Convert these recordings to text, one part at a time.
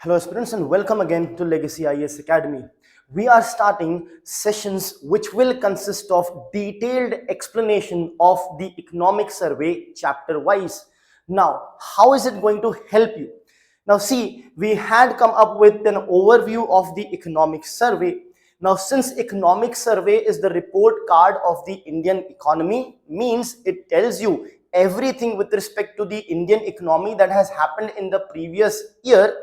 Hello aspirants and welcome again to Legacy IAS Academy. We are starting sessions which will consist of detailed explanation of the economic survey chapter wise. Now, how is it going to help you? Now see, we had come up with an overview of the economic survey. Now since economic survey is the report card of the Indian economy, means it tells you everything with respect to the Indian economy that has happened in the previous year,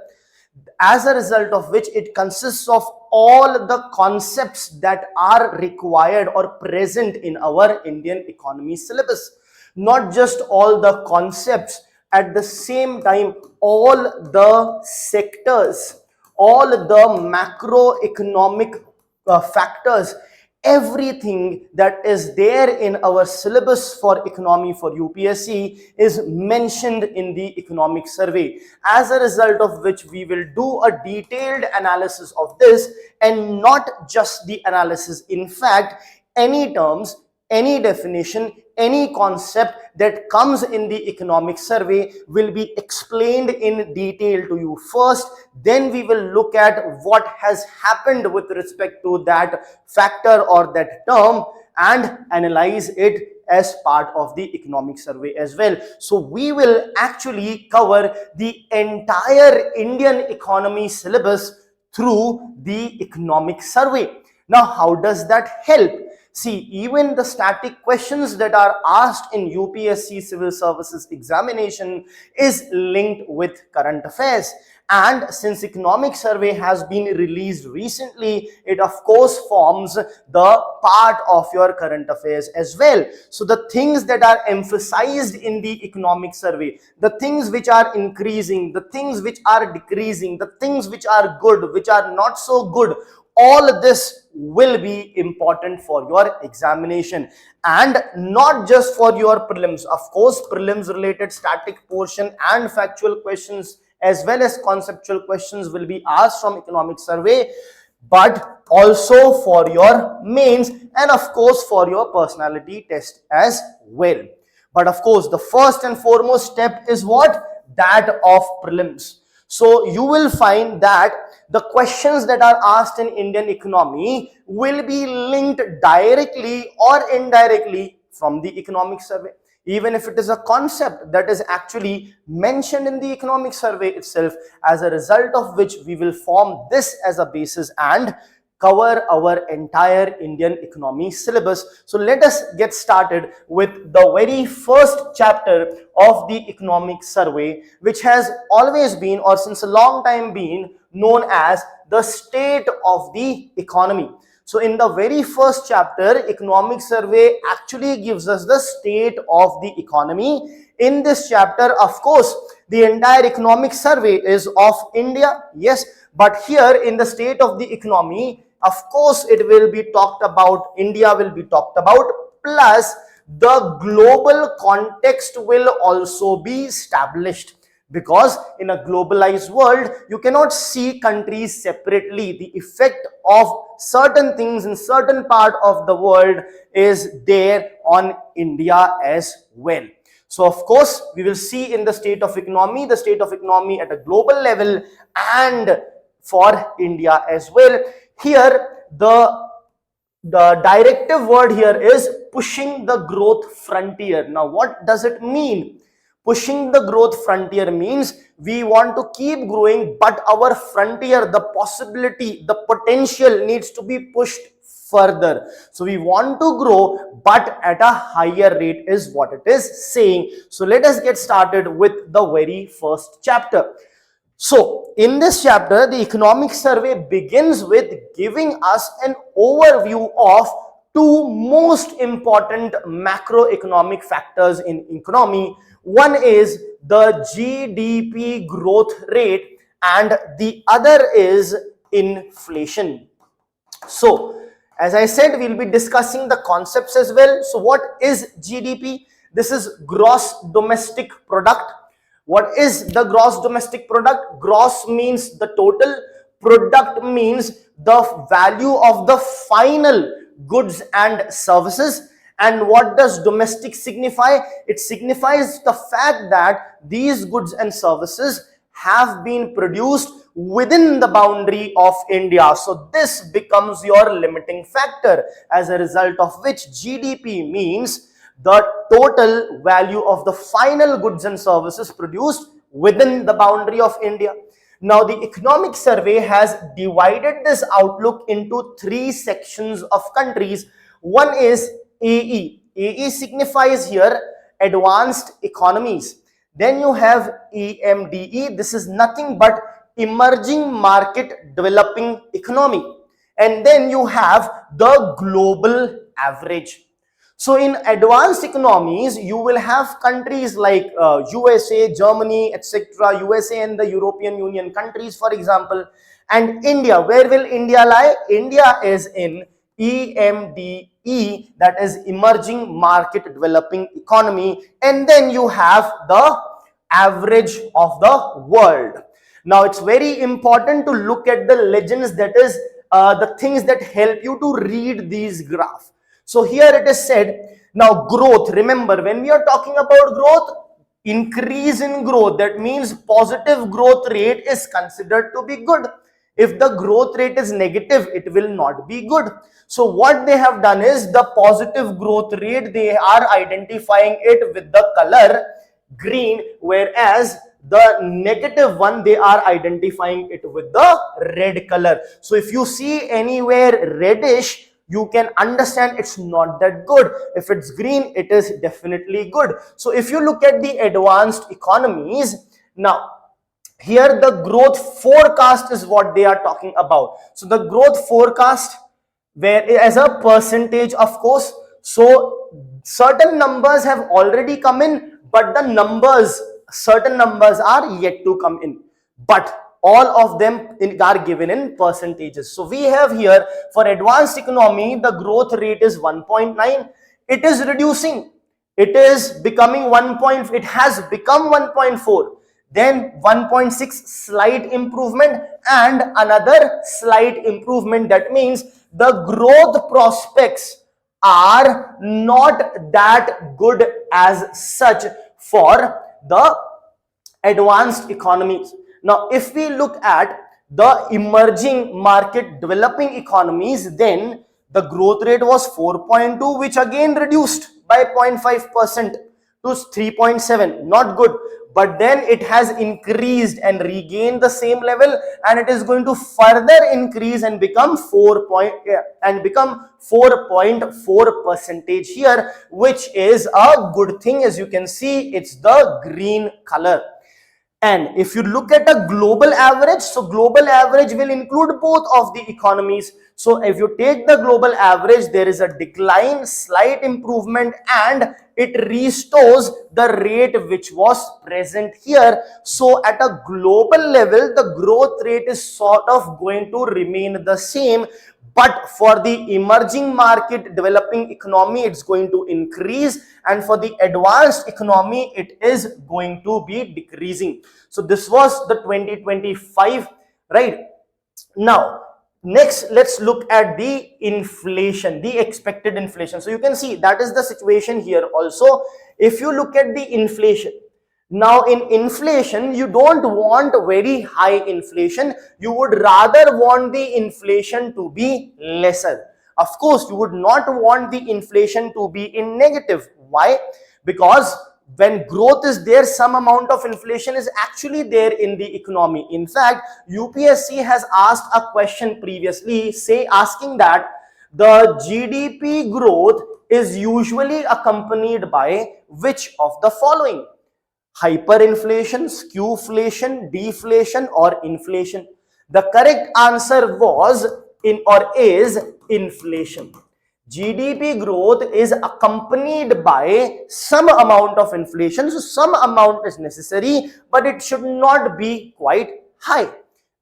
as a result of which it consists of all the concepts that are required or present in our Indian economy syllabus. Not just all the concepts, at the same time all the sectors, all the macroeconomic factors, everything that is there in our syllabus for economy for UPSC is mentioned in the economic survey, as a result of which we will do a detailed analysis of this, and not just the analysis, in fact any terms, any definition, any concept that comes in the economic survey will be explained in detail to you first. Then we will look at what has happened with respect to that factor or that term and analyze it as part of the economic survey as well. So we will actually cover the entire Indian economy syllabus through the economic survey. Now, how does that help? See, even the static questions that are asked in UPSC Civil Services examination is linked with current affairs. And since economic survey has been released recently, it of course forms the part of your current affairs as well. So the things that are emphasized in the economic survey, the things which are increasing, the things which are decreasing, the things which are good, which are not so good, all this will be important for your examination, and not just for your prelims. Of course, prelims related static portion and factual questions as well as conceptual questions will be asked from economic survey, but also for your mains and of course for your personality test as well. But of course, the first and foremost step is what? That of prelims. So you will find that the questions that are asked in Indian economy will be linked directly or indirectly from the economic survey, even if it is a concept that is actually mentioned in the economic survey itself, as a result of which we will form this as a basis and cover our entire Indian economy syllabus. So let us get started with the very first chapter of the economic survey, which has always been, or since a long time been, known as the state of the economy. So in the very first chapter, economic survey actually gives us the state of the economy. In this chapter, of course, the entire economic survey is of India, yes, but here in the state of the economy, of course, it will be talked about, India will be talked about, plus the global context will also be established. Because in a globalized world, you cannot see countries separately. The effect of certain things in certain part of the world is there on India as well. So of course, we will see in the state of economy at a global level and for India as well. Here, the directive word here is pushing the growth frontier. Now, what does it mean? Pushing the growth frontier means we want to keep growing, but our frontier, the possibility, the potential needs to be pushed further. So we want to grow, but at a higher rate is what it is saying. So let us get started with the very first chapter. So in this chapter, the economic survey begins with giving us an overview of two most important macroeconomic factors in economy. One is the GDP growth rate and the other is inflation. So as I said, we'll be discussing the concepts as well. So what is GDP? This is gross domestic product. What is the gross domestic product? Gross means the total, product means the value of the final goods and services. And what does domestic signify? It signifies the fact that these goods and services have been produced within the boundary of India. So this becomes your limiting factor, as a result of which GDP means the total value of the final goods and services produced within the boundary of India. Now, the economic survey has divided this outlook into three sections of countries. One is AE. AE signifies here advanced economies. Then you have EMDE. This is nothing but emerging market developing economy. And then you have the global average. So in advanced economies, you will have countries like USA, Germany, etc., USA and the European Union countries, for example. And India, where will India lie? India is in EMDE, that is emerging market developing economy. And then you have the average of the world. Now, it's very important to look at the legends, that is the things that help you to read these graphs. So here it is said, now growth, remember when we are talking about growth, increase in growth, that means positive growth rate is considered to be good. If the growth rate is negative, it will not be good. So what they have done is the positive growth rate, they are identifying it with the color green, whereas the negative one, they are identifying it with the red color. So if you see anywhere reddish, you can understand it's not that good. If it's green, it is definitely good. So if you look at the advanced economies, now here the growth forecast is what they are talking about. So the growth forecast, where as a percentage, of course, so certain numbers have already come in, but the numbers, certain numbers are yet to come in, but all of them are given in percentages. So we have here for advanced economy, the growth rate is 1.9. It is reducing. It is becoming 1. It has become 1.4. Then 1.6 slight improvement and another slight improvement. That means the growth prospects are not that good as such for the advanced economies. Now, if we look at the emerging market developing economies, then the growth rate was 4.2, which again reduced by 0.5% to 3.7. Not good. But then it has increased and regained the same level, and it is going to further increase and become 4.4 percentage here, which is a good thing. As you can see, it's the green color. And if you look at a global average, so global average will include both of the economies. So if you take the global average, there is a decline, slight improvement, and it restores the rate which was present here. So at a global level, the growth rate is sort of going to remain the same. But for the emerging market developing economy, it's going to increase, and for the advanced economy, it is going to be decreasing. So this was the 2025, right? Now, next, let's look at the inflation, the expected inflation. So you can see that is the situation here also. If you look at the inflation, now in inflation, you don't want very high inflation. You would rather want the inflation to be lesser. Of course, you would not want the inflation to be in negative. Why? Because when growth is there, some amount of inflation is actually there in the economy. In fact, UPSC has asked a question previously, asking that the GDP growth is usually accompanied by which of the following? Hyperinflation, skewflation, deflation, or inflation? The correct answer was is inflation. GDP growth is accompanied by some amount of inflation. So some amount is necessary, but it should not be quite high,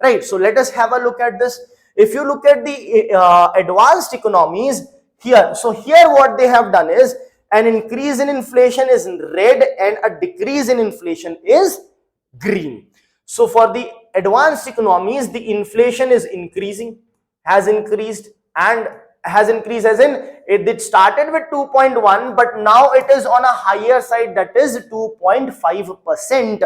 right? So let us have a look at this. If you look at the advanced economies here, so here what they have done is an increase in inflation is in red and a decrease in inflation is green. So for the advanced economies, the inflation is increasing, has increased, and has increased as in it started with 2.1, but now it is on a higher side, that is 2.5%.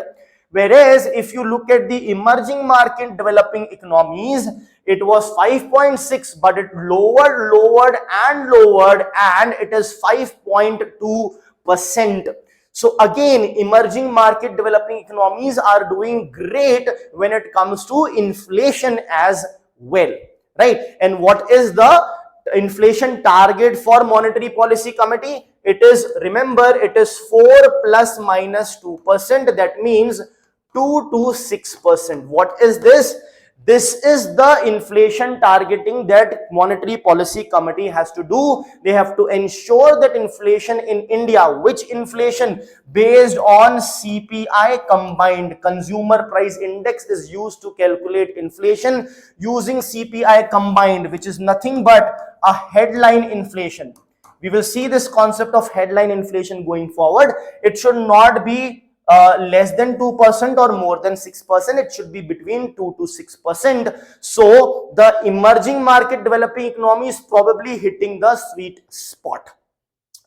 Whereas if you look at the emerging market developing economies, it was 5.6, but it lowered and it is 5.2%. So again, emerging market developing economies are doing great when it comes to inflation as well, right? And what is the inflation target for Monetary Policy Committee? It is, remember, it is 4 plus minus 2%. That means 2 to 6%. What is this? This is the inflation targeting that Monetary Policy Committee has to do. They have to ensure that inflation in India, which inflation? Based on CPI combined, Consumer Price Index is used to calculate inflation using CPI combined, which is nothing but a headline inflation. We will see this concept of headline inflation going forward. It should not be less than 2% or more than 6%. It should be between 2 to 6%. So the emerging market developing economy is probably hitting the sweet spot,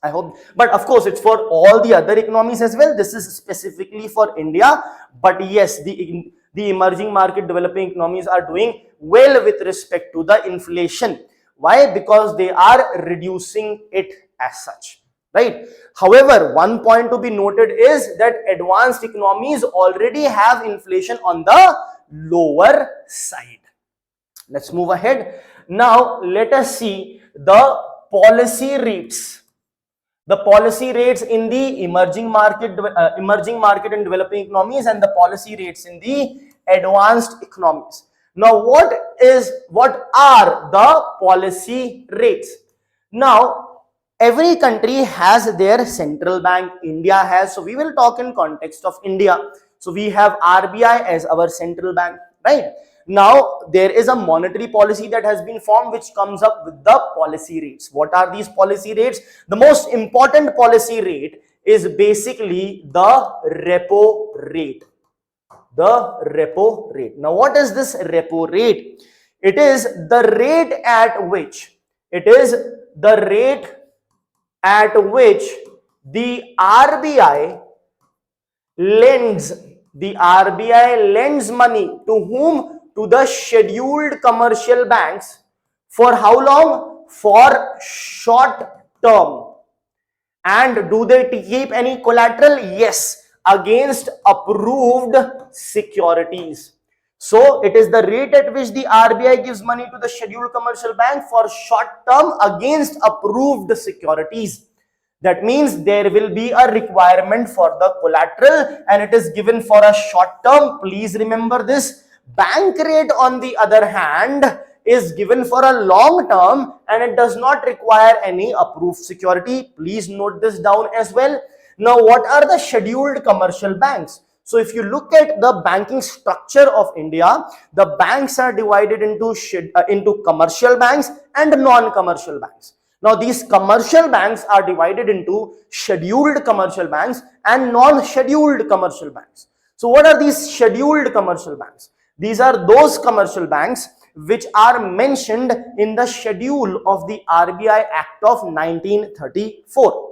I hope. But of course, it's for all the other economies as well. This is specifically for India. But yes, the emerging market developing economies are doing well with respect to the inflation. Why? Because they are reducing it as such, right? However, one point to be noted is that advanced economies already have inflation on the lower side. Let's move ahead. Now, let us see the policy rates. The policy rates in the emerging market and developing economies, and the policy rates in the advanced economies. Now, what are the policy rates? Now, every country has their central bank. India has, so we will talk in context of India. So we have RBI as our central bank, right? Now there is a monetary policy that has been formed which comes up with the policy rates. What are these policy rates? The most important policy rate is basically the repo rate. The repo rate. Now what is this repo rate? It is the rate at which the RBI lends money to whom? To the scheduled commercial banks. For how long? For short term. And do they keep any collateral? Yes, against approved securities. So it is the rate at which the RBI gives money to the scheduled commercial bank for short term against approved securities. That means there will be a requirement for the collateral and it is given for a short term. Please remember this. Bank rate, on the other hand, is given for a long term and it does not require any approved security. Please note this down as well. Now, what are the scheduled commercial banks? So if you look at the banking structure of India, the banks are divided into commercial banks and non-commercial banks. Now these commercial banks are divided into scheduled commercial banks and non-scheduled commercial banks. So what are these scheduled commercial banks? These are those commercial banks which are mentioned in the schedule of the RBI Act of 1934.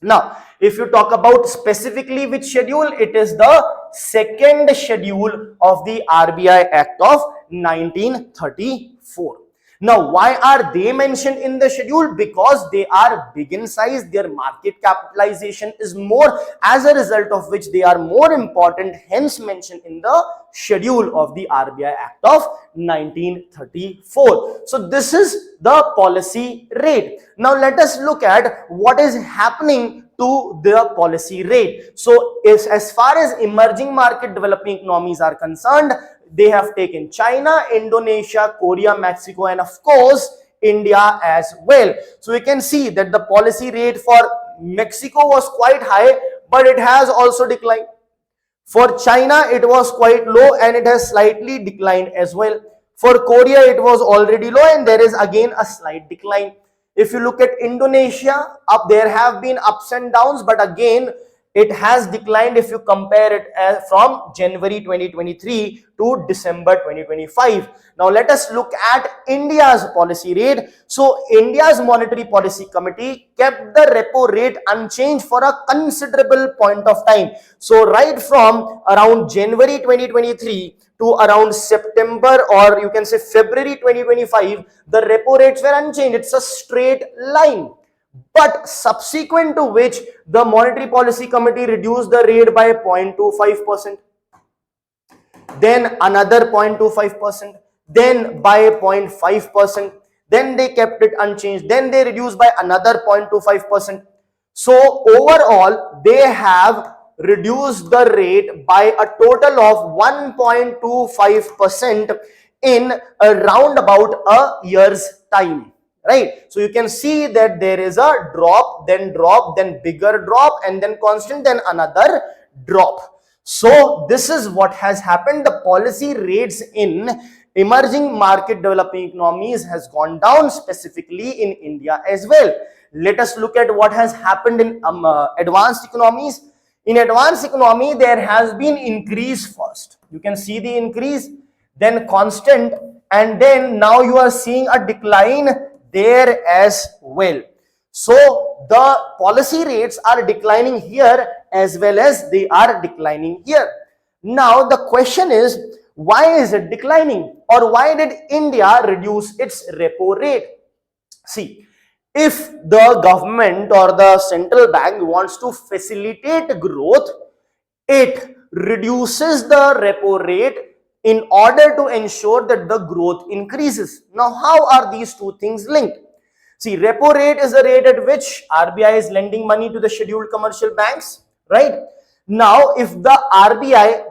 Now, if you talk about specifically which schedule, it is the second schedule of the RBI Act of 1934. Now, why are they mentioned in the schedule? Because they are big in size, their market capitalization is more, as a result of which they are more important, hence mentioned in the schedule of the RBI Act of 1934. So this is the policy rate. Now let us look at what is happening to the policy rate. So as far as emerging market developing economies are concerned, they have taken China, Indonesia, Korea, Mexico, and of course India as well. So we can see that the policy rate for Mexico was quite high, but it has also declined. For China, it was quite low and it has slightly declined as well. For Korea, it was already low and there is again a slight decline. If you look at Indonesia, there have been ups and downs, but again, it has declined if you compare it from January 2023 to December 2025. Now, let us look at India's policy rate. So India's Monetary Policy Committee kept the repo rate unchanged for a considerable point of time. So right from around January 2023 to around September, or you can say February 2025, the repo rates were unchanged. It's a straight line. But subsequent to which the Monetary Policy Committee reduced the rate by 0.25%, then another 0.25%, then by 0.5%, then they kept it unchanged, then they reduced by another 0.25%. So overall, they have reduced the rate by a total of 1.25% in around about a year's time. Right? So you can see that there is a drop, then bigger drop, and then constant, then another drop. So this is what has happened. The policy rates in emerging market developing economies has gone down, specifically in India as well. Let us look at what has happened in advanced economies. In advanced economy, there has been increase first. You can see the increase, then constant, and then now you are seeing a decline there as well. So the policy rates are declining here as well as they are declining here. Now the question is, why is it declining, or why did India reduce its repo rate? See, if the government or the central bank wants to facilitate growth, it reduces the repo rate in order to ensure that the growth increases. Now, how are these two things linked? See, repo rate is the rate at which RBI is lending money to the scheduled commercial banks, right? Now, if the RBI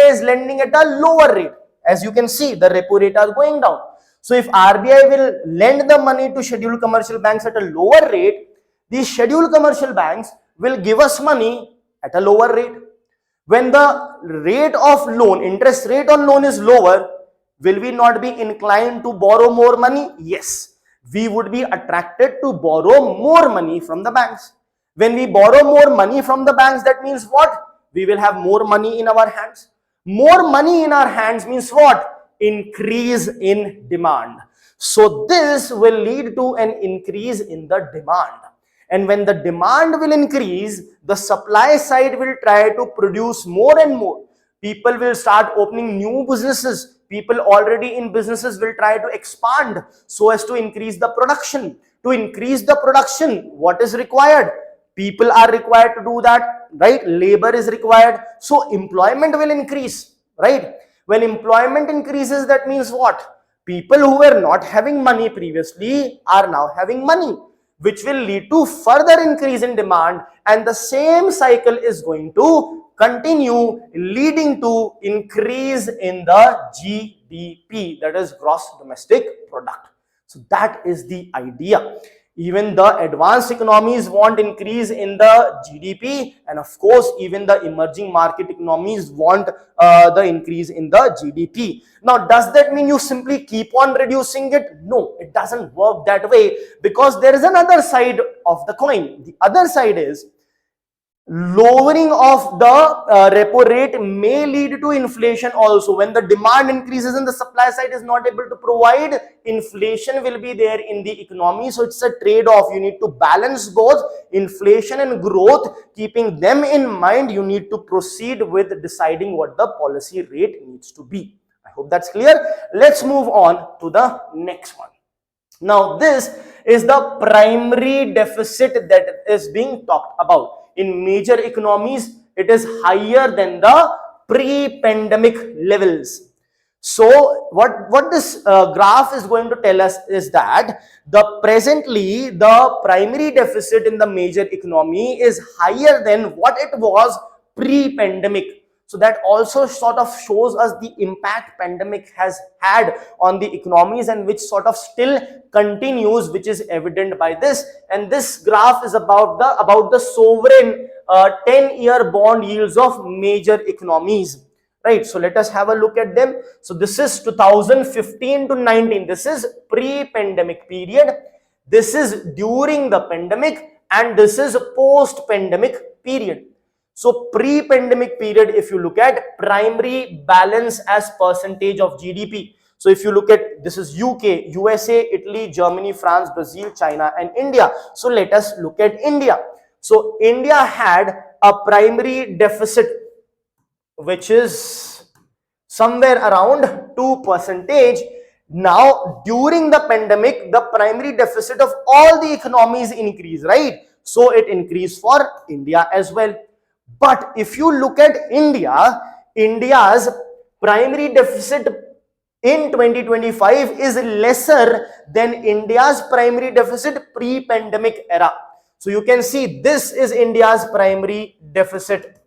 is lending at a lower rate, as you can see, the repo rate are going down. So if RBI will lend the money to scheduled commercial banks at a lower rate, these scheduled commercial banks will give us money at a lower rate. When the rate of loan, interest rate on loan is lower, will we not be inclined to borrow more money? Yes, we would be attracted to borrow more money from the banks. When we borrow more money from the banks, that means what? We will have more money in our hands. More money in our hands means what? Increase in demand. So this will lead to an increase in the demand. And when the demand will increase, the supply side will try to produce more and more. People will start opening new businesses. People already in businesses will try to expand so as to increase the production. To increase the production, what is required? People are required to do that, right? Labor is required. So employment will increase, right? When employment increases, that means what? People who were not having money previously are now having money, which will lead to further increase in demand, and the same cycle is going to continue, leading to increase in the GDP, that is gross domestic product. So that is the idea. Even the advanced economies want increase in the GDP, and of course even the emerging market economies want the increase in the GDP. Now, does that mean you simply keep on reducing it? No, it doesn't work that way, because there is another side of the coin. The other side is lowering of the repo rate may lead to inflation also. When the demand increases and the supply side is not able to provide, inflation will be there in the economy. So it's a trade-off. You need to balance both inflation and growth. Keeping them in mind, you need to proceed with deciding what the policy rate needs to be. I hope that's clear. Let's move on to the next one. Now, this is the primary deficit that is being talked about. In major economies, it is higher than the pre-pandemic levels. So what this graph is going to tell us is that presently the primary deficit in the major economy is higher than what it was pre-pandemic. So that also sort of shows us the impact pandemic has had on the economies, and which sort of still continues, which is evident by this. And this graph is about the sovereign 10-year bond yields of major economies. Right, so let us have a look at them. So this is 2015 to 19. This is pre-pandemic period. This is during the pandemic, and this is post-pandemic period. So pre-pandemic period, if you look at primary balance as percentage of GDP. So if you look at, this is UK, USA, Italy, Germany, France, Brazil, China, and India. So let us look at India. So India had a primary deficit which is somewhere around 2%. Now during the pandemic, the primary deficit of all the economies increased, right? So it increased for India as well. But if you look at India, India's primary deficit in 2025 is lesser than India's primary deficit pre-pandemic era. So you can see this is India's primary deficit,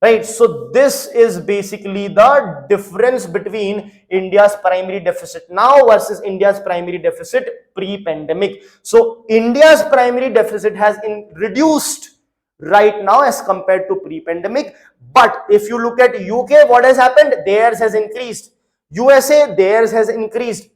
right? So this is basically the difference between India's primary deficit now versus India's primary deficit pre-pandemic. So India's primary deficit has reduced right now as compared to pre-pandemic. But if you look at UK, what has happened? Theirs has increased. USA, theirs has increased,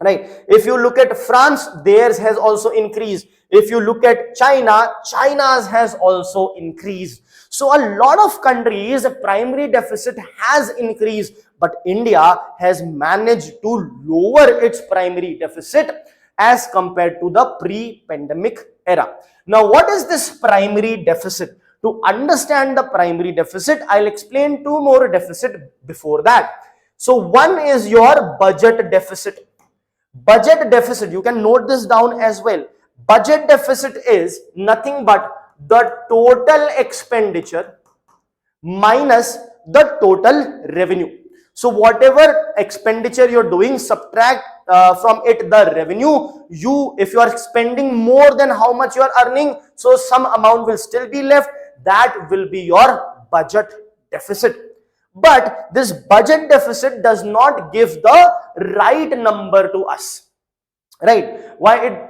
right? If you look at France, theirs has also increased. If you look at China, China's has also increased. So a lot of countries primary deficit has increased, but India has managed to lower its primary deficit as compared to the pre-pandemic era. Now what is this primary deficit? To understand the primary deficit, I'll explain two more deficit before that. So one is your budget deficit. Budget deficit, you can note this down as well. Budget deficit is nothing but the total expenditure minus the total revenue. So whatever expenditure you're doing, subtract from it the revenue. If you are spending more than how much you are earning, so some amount will still be left. That will be your budget deficit. But this budget deficit does not give the right number to us, right? Why it?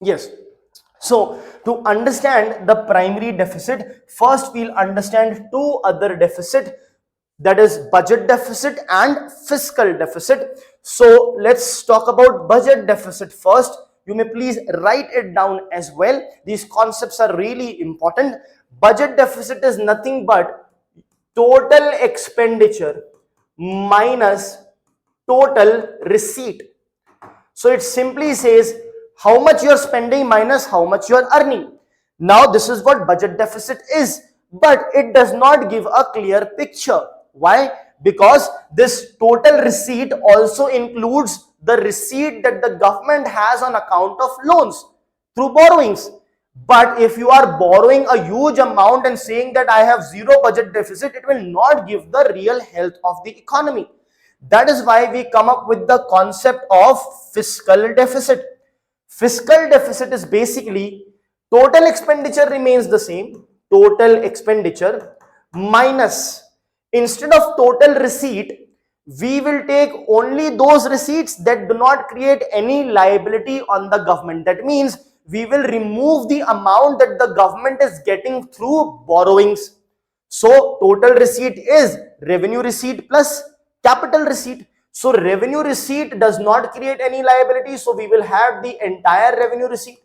Yes. So to understand the primary deficit, first we'll understand two other deficit, that is budget deficit and fiscal deficit. So let's talk about budget deficit first. You may please write it down as well. These concepts are really important. Budget deficit is nothing but total expenditure minus total receipt. So it simply says how much you're spending minus how much you're earning. Now this is what budget deficit is, but it does not give a clear picture. Why? Because this total receipt also includes the receipt that the government has on account of loans through borrowings. But if you are borrowing a huge amount and saying that I have zero budget deficit, it will not give the real health of the economy. That is why we come up with the concept of fiscal deficit. Fiscal deficit is basically total expenditure remains the same, total expenditure minus, instead of total receipt, we will take only those receipts that do not create any liability on the government. That means we will remove the amount that the government is getting through borrowings. So total receipt is revenue receipt plus capital receipt. So revenue receipt does not create any liability, so we will have the entire revenue receipt.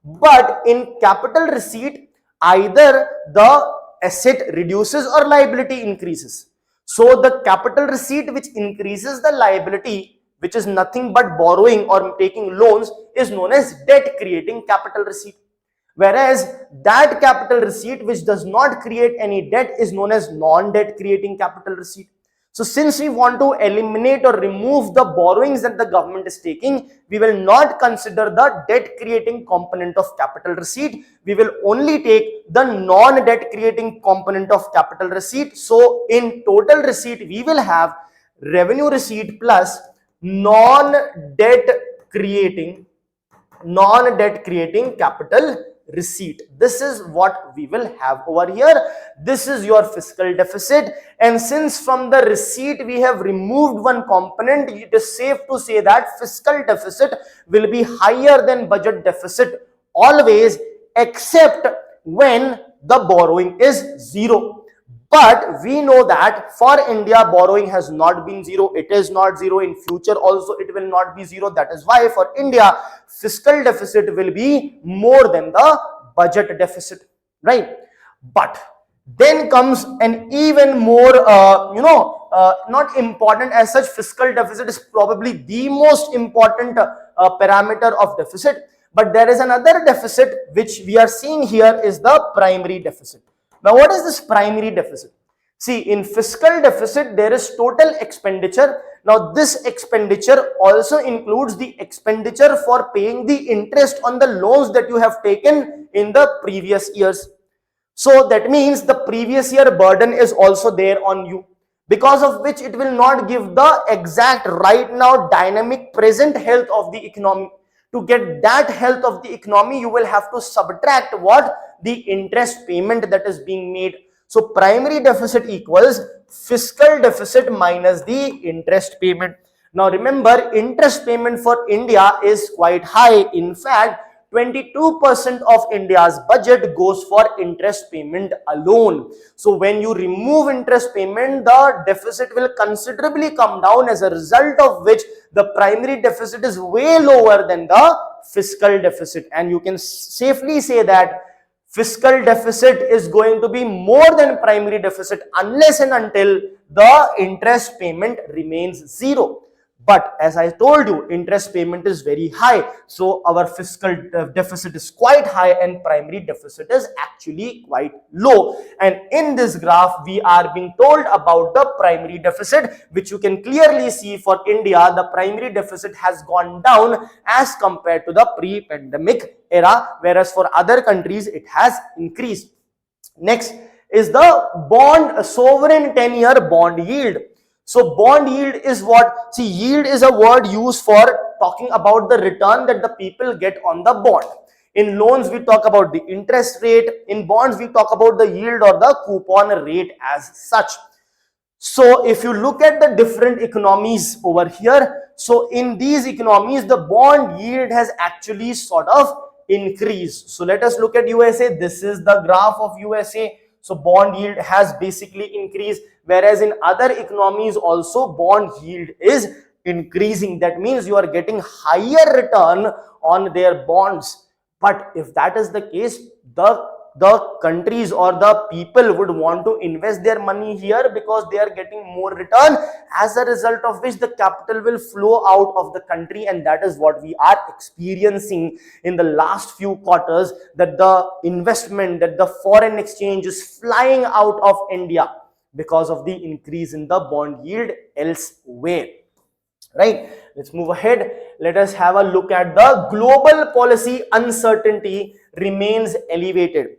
But in capital receipt, either the asset reduces or liability increases. So the capital receipt which increases the liability, which is nothing but borrowing or taking loans, is known as debt creating capital receipt. Whereas that capital receipt which does not create any debt is known as non-debt creating capital receipt. So since we want to eliminate or remove the borrowings that the government is taking, we will not consider the debt creating component of capital receipt. We will only take the non-debt creating component of capital receipt. So in total receipt, we will have revenue receipt plus non-debt creating capital receipt. This is what we will have over here. This is your fiscal deficit, and since from the receipt we have removed one component, it is safe to say that fiscal deficit will be higher than budget deficit always, except when the borrowing is zero. But we know that for India, borrowing has not been zero. It is not zero. In future also, it will not be zero. That is why for India, fiscal deficit will be more than the budget deficit. right? But then comes an even more, not important as such. Fiscal deficit is probably the most important parameter of deficit. But there is another deficit which we are seeing here is the primary deficit. Now, what is this primary deficit? See, in fiscal deficit, there is total expenditure. Now, this expenditure also includes the expenditure for paying the interest on the loans that you have taken in the previous years. So that means the previous year burden is also there on you, because of which it will not give the exact right now dynamic present health of the economy. To get that health of the economy, you will have to subtract what? The interest payment that is being made. So primary deficit equals fiscal deficit minus the interest payment. Now remember, interest payment for India is quite high. In fact, 22% of India's budget goes for interest payment alone. So when you remove interest payment, the deficit will considerably come down, as a result of which the primary deficit is way lower than the fiscal deficit. And you can safely say that fiscal deficit is going to be more than primary deficit unless and until the interest payment remains zero. But as I told you, interest payment is very high. So our fiscal deficit is quite high and primary deficit is actually quite low. And in this graph, we are being told about the primary deficit, which you can clearly see for India, the primary deficit has gone down as compared to the pre-pandemic era, whereas for other countries, it has increased. Next is the sovereign 10-year bond yield. So bond yield is what? See, yield is a word used for talking about the return that the people get on the bond. In loans, we talk about the interest rate. In bonds, we talk about the yield or the coupon rate as such. So if you look at the different economies over here, so in these economies, the bond yield has actually sort of increased. So let us look at USA. This is the graph of USA. So bond yield has basically increased, whereas in other economies also bond yield is increasing. That means you are getting higher return on their bonds. But if that is the case, the countries or the people would want to invest their money here because they are getting more return, as a result of which the capital will flow out of the country. And that is what we are experiencing in the last few quarters, that the investment, that the foreign exchange is flying out of India because of the increase in the bond yield elsewhere. Right, let's move ahead. Let us have a look at the global policy uncertainty remains elevated.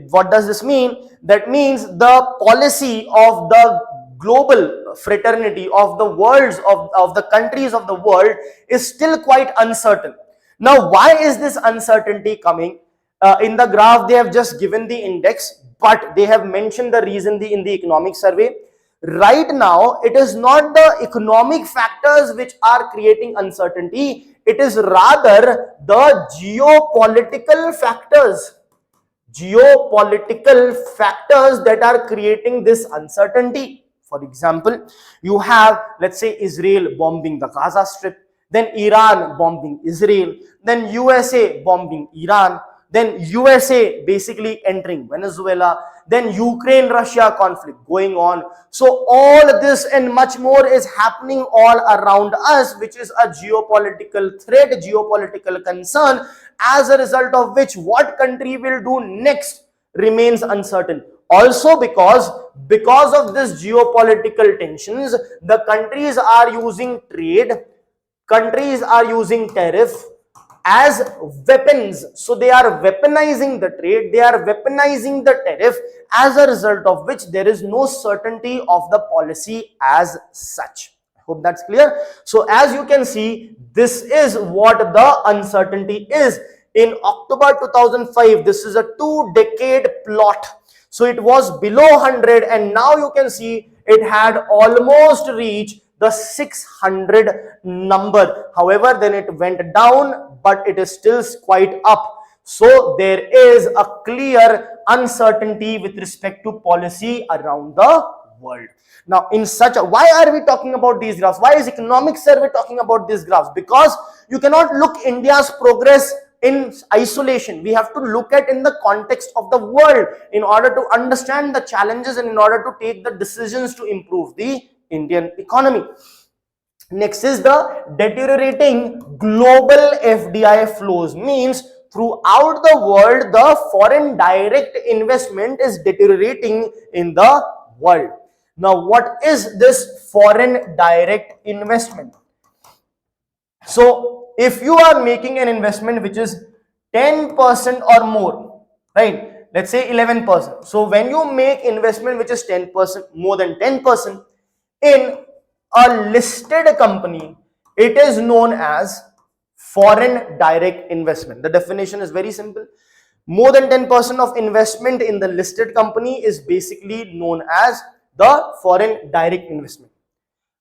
What does this mean? That means the policy of the global fraternity of the worlds of the countries of the world is still quite uncertain. Now, why is this uncertainty coming? In the graph, they have just given the index, but they have mentioned the reason in the economic survey. Right now, it is not the economic factors which are creating uncertainty. It is rather the geopolitical factors. Geopolitical factors that are creating this uncertainty. For example, you have, let's say, Israel bombing the Gaza Strip, then Iran bombing Israel, then USA bombing Iran, then USA basically entering Venezuela, then Ukraine-Russia conflict going on. So all this and much more is happening all around us, which is a geopolitical threat, geopolitical concern, as a result of which what country will do next remains uncertain. Also because of this geopolitical tensions, the countries are using trade, countries are using tariff as weapons. So they are weaponizing the trade, they are weaponizing the tariff, as a result of which there is no certainty of the policy as such. I hope that's clear. So as you can see, this is what the uncertainty is. In October 2005, this is a 2-decade plot. So it was below 100 and now you can see it had almost reached the 600 number. However, then it went down, but it is still quite up. So there is a clear uncertainty with respect to policy around the world. Now, why are we talking about these graphs? Why is economic survey talking about these graphs? Because you cannot look India's progress in isolation. We have to look at in the context of the world in order to understand the challenges and in order to take the decisions to improve the Indian economy. Next is the deteriorating global FDI flows, means throughout the world the foreign direct investment is deteriorating in the world. Now what is this foreign direct investment? So if you are making an investment which is 10% or more, right, let's say 11%. So when you make investment which is 10%, more than 10% in a listed company, it is known as foreign direct investment. The definition is very simple. More than 10% of investment in the listed company is basically known as the foreign direct investment,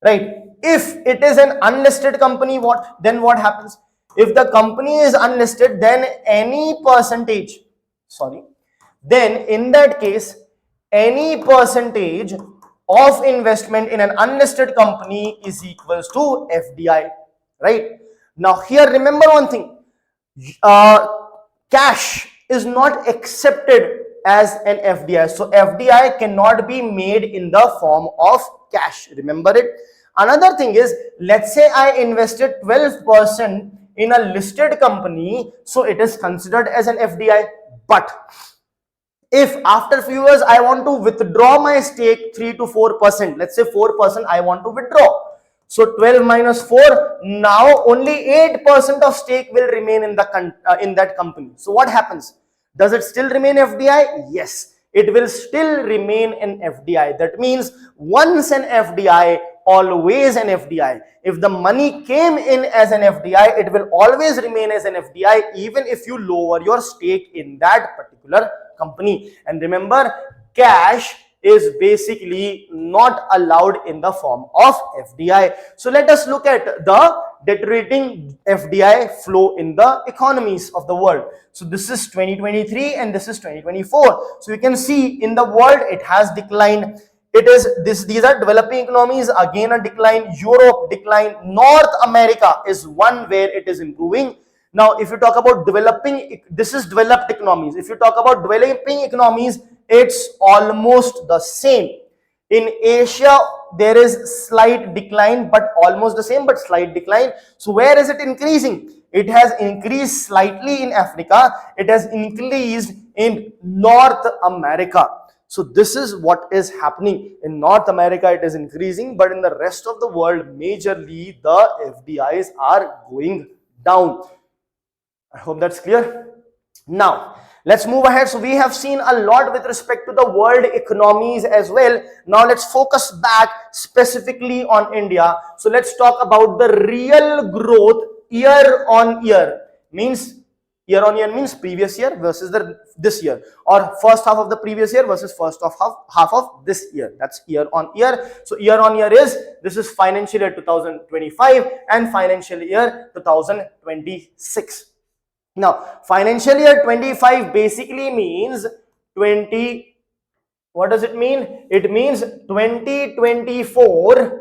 right? If it is an unlisted company, what happens? If the company is unlisted, then any percentage, then in that case, any percentage of investment in an unlisted company is equals to FDI, right? Now here remember one thing, cash is not accepted as an FDI. So FDI cannot be made in the form of cash. Remember it. Another thing is, let's say I invested 12% in a listed company, so it is considered as an FDI. But if after few years I want to withdraw my stake 3 to 4%, let's say 4% I want to withdraw. So 12 minus 4, now only 8% of stake will remain in the in that company. So what happens? Does it still remain FDI? Yes, it will still remain an FDI. That means once an FDI, always an FDI. If the money came in as an FDI, it will always remain as an FDI even if you lower your stake in that particular company. And remember, cash is basically not allowed in the form of FDI. So let us look at the deteriorating FDI flow in the economies of the world. So this is 2023 and this is 2024. So you can see in the world it has declined. It is these are developing economies, again a decline. Europe decline. North America is one where it is improving. Now if you talk about developing, this is developed economies. If you talk about developing economies, it's almost the same. In Asia there is slight decline, but almost the same, but slight decline. So where is it increasing? It has increased slightly in Africa. It has increased in North America. So this is what is happening. In North America it is increasing, but in the rest of the world majorly the FDIs are going down. I hope that's clear. Now let's move ahead. So we have seen a lot with respect to the world economies as well. Now let's focus back specifically on India. So let's talk about the real growth year on year. Means year on year means previous year versus this year, or first half of the previous year versus first half of this year. That's year on year. So year on year is, this is financial year 2025 and financial year 2026. Now financial year 25 basically means 20, what does it mean? It means 2024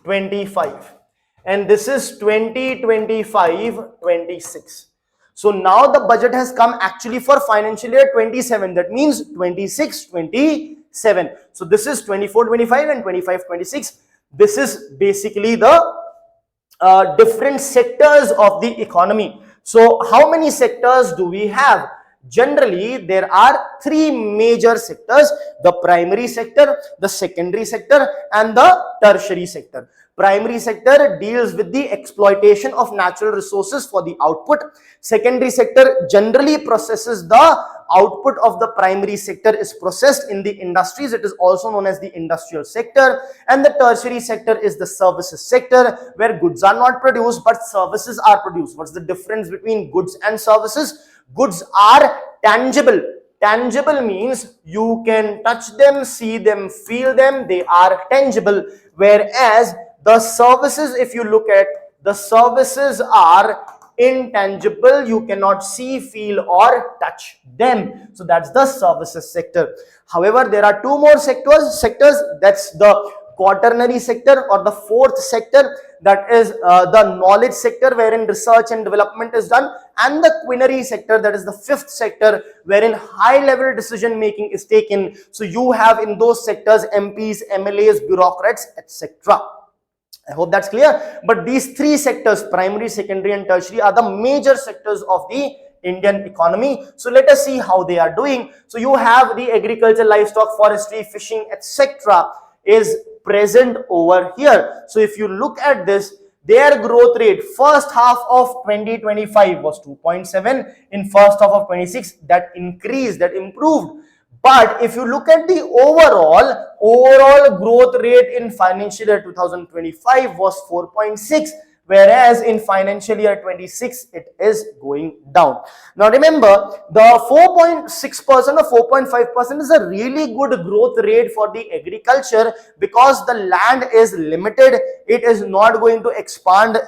25, and this is 2025 26. So now the budget has come actually for financial year 27, that means 26 27. So this is 24 25 and 25 26. This is basically the different sectors of the economy. So how many sectors do we have? Generally there are three major sectors: the primary sector, the secondary sector, and the tertiary sector. Primary sector deals with the exploitation of natural resources for the output. Secondary sector generally processes the output of the primary sector is processed in the industries. It is also known as the industrial sector. And the tertiary sector is the services sector, where goods are not produced but services are produced. What's the difference between goods and services? Goods are tangible. Tangible means you can touch them, see them, feel them. They are tangible. Whereas the services, if you look at, the services are intangible. You cannot see, feel, or touch them. So that's the services sector. However, there are two more sectors. That's the quaternary sector or the fourth sector, that is the knowledge sector wherein research and development is done, and the quinary sector, that is the fifth sector wherein high level decision making is taken. So you have in those sectors MPs, MLAs, bureaucrats, etc. I hope that's clear. But these three sectors, primary, secondary and tertiary, are the major sectors of the Indian economy. So let us see how they are doing. So you have the agriculture, livestock, forestry, fishing, etc. is present over here. So if you look at this, their growth rate first half of 2025 was 2.7, in first half of 26 that increased, that improved. But if you look at the overall growth rate in financial year 2025 was 4.6, whereas in financial year 26 it is going down. Now remember, the 4.6% or 4.5% is a really good growth rate for the agriculture, because the land is limited, it is not going to expand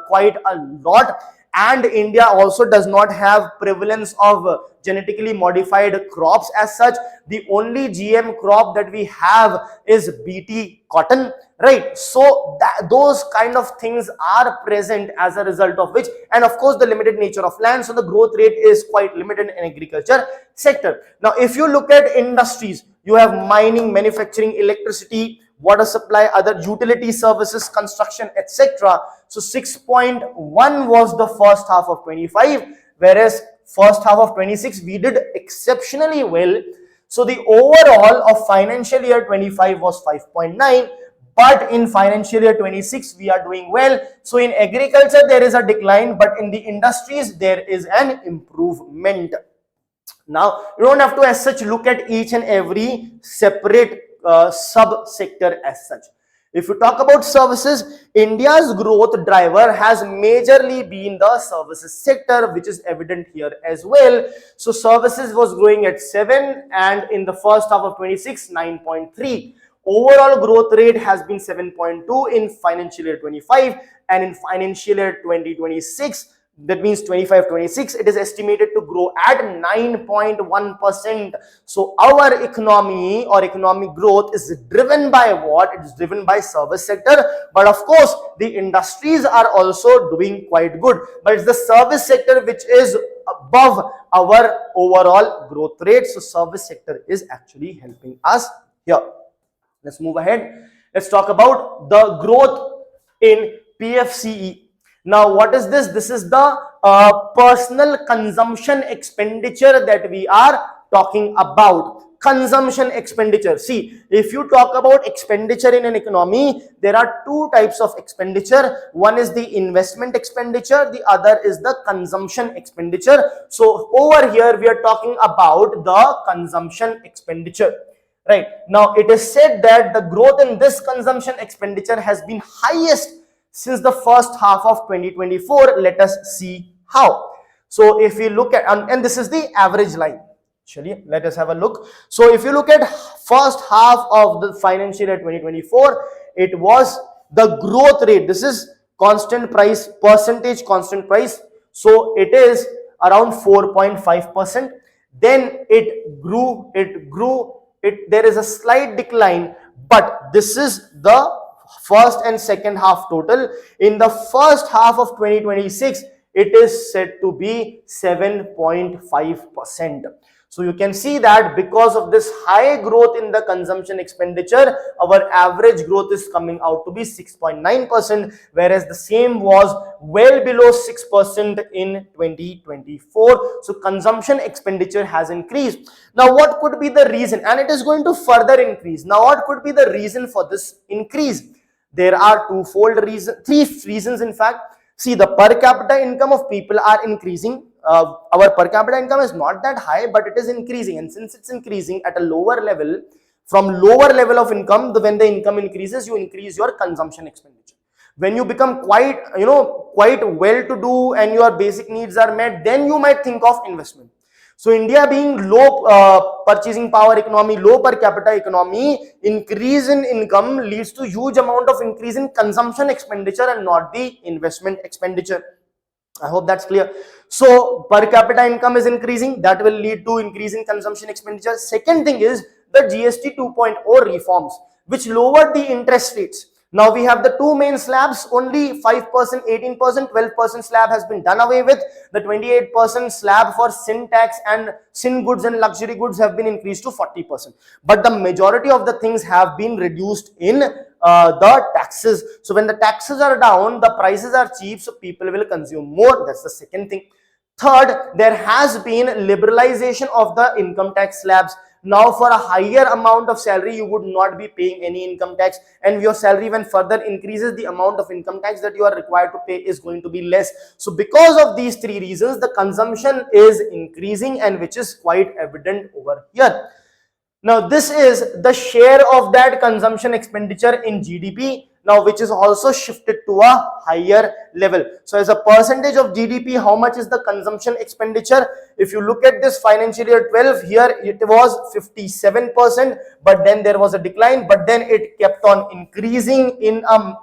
quite a lot, and India also does not have prevalence of genetically modified crops as such. The only GM crop that we have is BT cotton, right? So those kind of things are present, as a result of which, and of course the limited nature of land, so the growth rate is quite limited in agriculture sector. Now if you look at industries, you have mining, manufacturing, electricity, water supply, other utility services, construction, etc. So 6.1 was the first half of 25, whereas first half of 26 we did exceptionally well. So the overall of financial year 25 was 5.9, but in financial year 26 we are doing well. So in agriculture there is a decline, but in the industries there is an improvement. Now you don't have to as such look at each and every separate sub-sector as such. If you talk about services, India's growth driver has majorly been the services sector, which is evident here as well. So services was growing at 7, and in the first half of 26, 9.3. Overall growth rate has been 7.2 in financial year 25, and in financial year 2026, that means 25-26, it is estimated to grow at 9.1%. So our economy or economic growth is driven by what? It is driven by service sector, but of course the industries are also doing quite good, but it's the service sector which is above our overall growth rate. So service sector is actually helping us here. Let's move ahead. Let's talk about the growth in PFCE. Now, what is this? This is the personal consumption expenditure that we are talking about. Consumption expenditure. See, if you talk about expenditure in an economy, there are two types of expenditure. One is the investment expenditure, the other is the consumption expenditure. So over here we are talking about the consumption expenditure. Right. Now it is said that the growth in this consumption expenditure has been highest since the first half of 2024. Let us see how. So if we look at, and this is the average line. Actually, let us have a look. So if you look at first half of the financial year 2024, it was the growth rate. This is constant price, percentage constant price. So it is around 4.5%. Then it grew, there is a slight decline, but this is the first and second half total. In the first half of 2026, it is said to be 7.5%. So you can see that because of this high growth in the consumption expenditure, our average growth is coming out to be 6.9%, whereas the same was well below 6% in 2024. So consumption expenditure has increased. Now what could be the reason? And it is going to further increase. Now what could be the reason for this increase? There are three reasons in fact. See, the per capita income of people are increasing. Our per capita income is not that high, but it is increasing, and since it's increasing at a lower level, from lower level of income, when the income increases, you increase your consumption expenditure. When you become quite well to do and your basic needs are met, then you might think of investment. So India being low purchasing power economy, low per capita economy, increase in income leads to huge amount of increase in consumption expenditure and not the investment expenditure. I hope that's clear. So per capita income is increasing, that will lead to increase in consumption expenditure. Second thing is the GST 2.0 reforms. which lowered the interest rates. Now we have the two main slabs, only 5%, 18%, 12% slab has been done away with. The 28% slab for sin tax and sin goods and luxury goods have been increased to 40%. But the majority of the things have been reduced in the taxes. So when the taxes are down, the prices are cheap, so people will consume more. That's the second thing. Third, there has been liberalization of the income tax slabs. Now for a higher amount of salary, you would not be paying any income tax, and your salary when further increases, the amount of income tax that you are required to pay is going to be less. So because of these three reasons, the consumption is increasing, and which is quite evident over here. Now this is the share of that consumption expenditure in GDP, now which is also shifted to a higher level. So as a percentage of GDP, how much is the consumption expenditure? If you look at this financial year 12, here it was 57%, but then there was a decline, but then it kept on increasing in not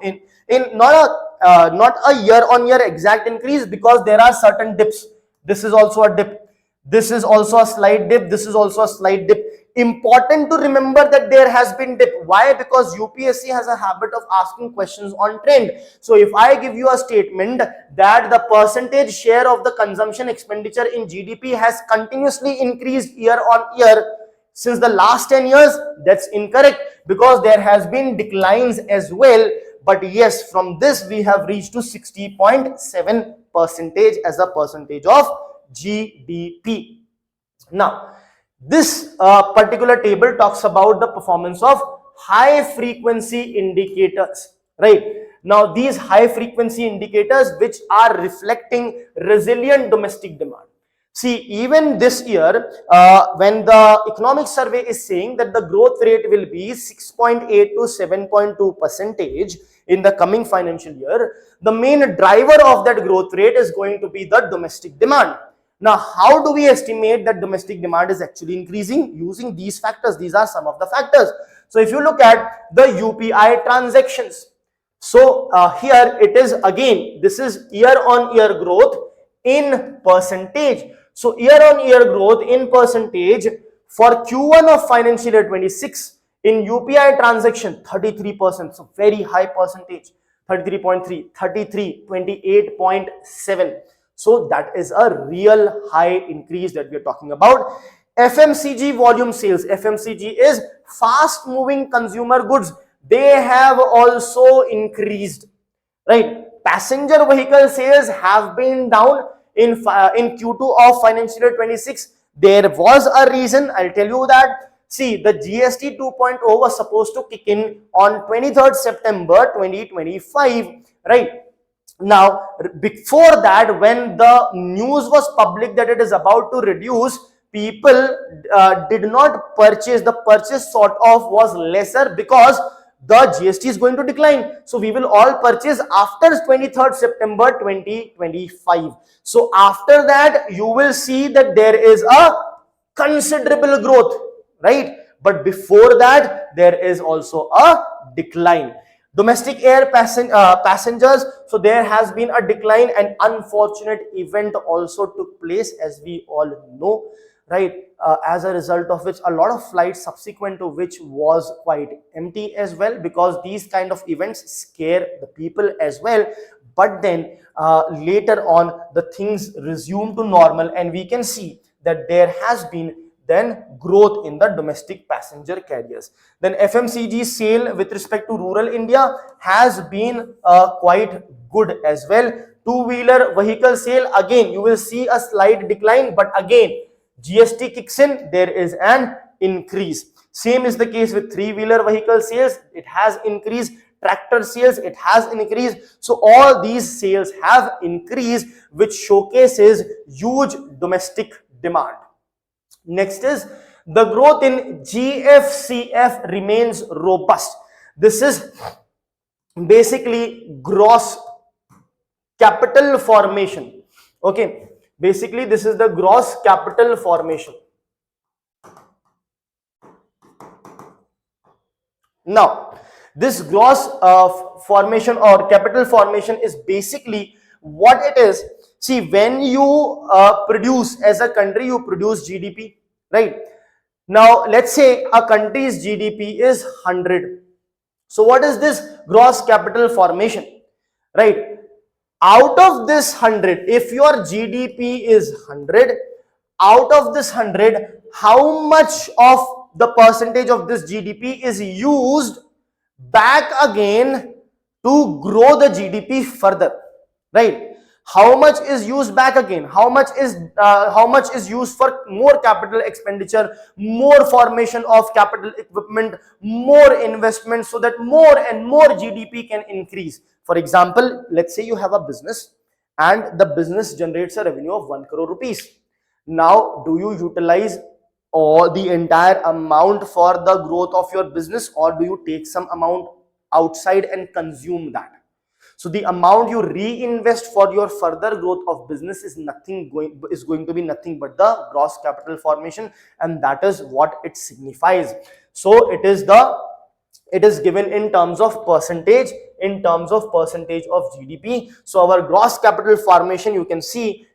a year on year exact increase, because there are certain dips. This is also a dip. This is also a slight dip. This is also a slight dip. Important to remember that there has been dip. Why? Because UPSC has a habit of asking questions on trend. So if I give you a statement that the percentage share of the consumption expenditure in GDP has continuously increased year on year since the last 10 years, that's incorrect, because there has been declines as well. But yes, from this we have reached to 60.7% as a percentage of GDP. Now, this particular table talks about the performance of high frequency indicators, right? Now, these high frequency indicators which are reflecting resilient domestic demand. See, even this year, when the economic survey is saying that the growth rate will be 6.8 to 7.2% in the coming financial year, the main driver of that growth rate is going to be the domestic demand. Now, how do we estimate that domestic demand is actually increasing? Using these factors. These are some of the factors. So, if you look at the UPI transactions, so here it is again, this is year on year growth in percentage. So, year on year growth in percentage for Q1 of financial year 26 in UPI transaction 33%. So, very high percentage, 33.3, 33, 28.7. So that is a real high increase that we are talking about. FMCG volume sales. FMCG is fast moving consumer goods. They have also increased, right? Passenger vehicle sales have been down in Q2 of financial year 26. There was a reason. I'll tell you that. See, the GST 2.0 was supposed to kick in on 23rd September 2025, right? Now, before that, when the news was public that it is about to reduce, people did not purchase. The purchase sort of was lesser because the GST is going to decline. So, we will all purchase after 23rd September 2025. So, after that, you will see that there is a considerable growth, right? But before that, there is also a decline. Domestic air passengers, so there has been a decline. An unfortunate event also took place, as we all know, right? As a result of which a lot of flights subsequent to which was quite empty as well, because these kind of events scare the people as well. But then later on the things resume to normal, and we can see that there has been then growth in the domestic passenger carriers. Then FMCG sale with respect to rural India has been quite good as well. Two-wheeler vehicle sale, again you will see a slight decline, but again GST kicks in, there is an increase. Same is the case with three-wheeler vehicle sales, it has increased. Tractor sales, it has increased. So all these sales have increased, which showcases huge domestic demand. Next is the growth in GFCF remains robust. This is basically gross capital formation. Okay, basically this is the gross capital formation. Now, this gross formation or capital formation is basically what it is. See, when you produce as a country, you produce GDP, right? Now, let's say a country's GDP is 100, So what is this gross capital formation, right? Out of this 100, if your GDP is 100, out of this 100, how much of the percentage of this GDP is used back again to grow the GDP further, right? How much is used back again? How much is used for more capital expenditure, more formation of capital equipment, more investment, so that more and more GDP can increase? For example, let's say you have a business and the business generates a revenue of 1 crore rupees. Now, do you utilize all the entire amount for the growth of your business, or do you take some amount outside and consume that? So the amount you reinvest for your further growth of business is going to be nothing but the gross capital formation, and that is what it signifies. So it is given in terms of percentage, of GDP. So our gross capital formation, you can see,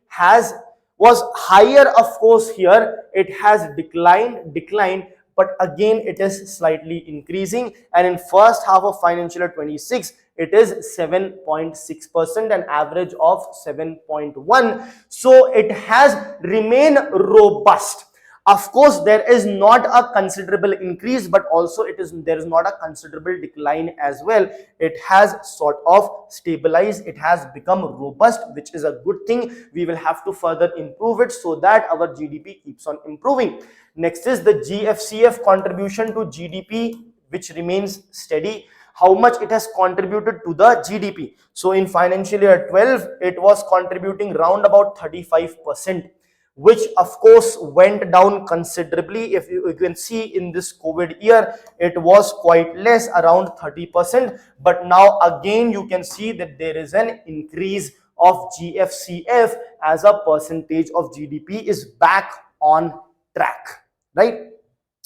was higher. Of course, here it has declined, but again it is slightly increasing, and in first half of financial year 26 it is 7.6%, an average of 7.1. So it has remained robust. Of course, there is not a considerable increase, but also there is not a considerable decline as well. It has sort of stabilized, it has become robust, which is a good thing. We will have to further improve it so that our GDP keeps on improving. Next is the GFCF contribution to GDP, which remains steady. How much it has contributed to the GDP? So in financial year 12, it was contributing round about 35%, which of course went down considerably. If you can see in this COVID year, it was quite less, around 30%. But now again, you can see that there is an increase of GFCF as a percentage of GDP is back on track, right?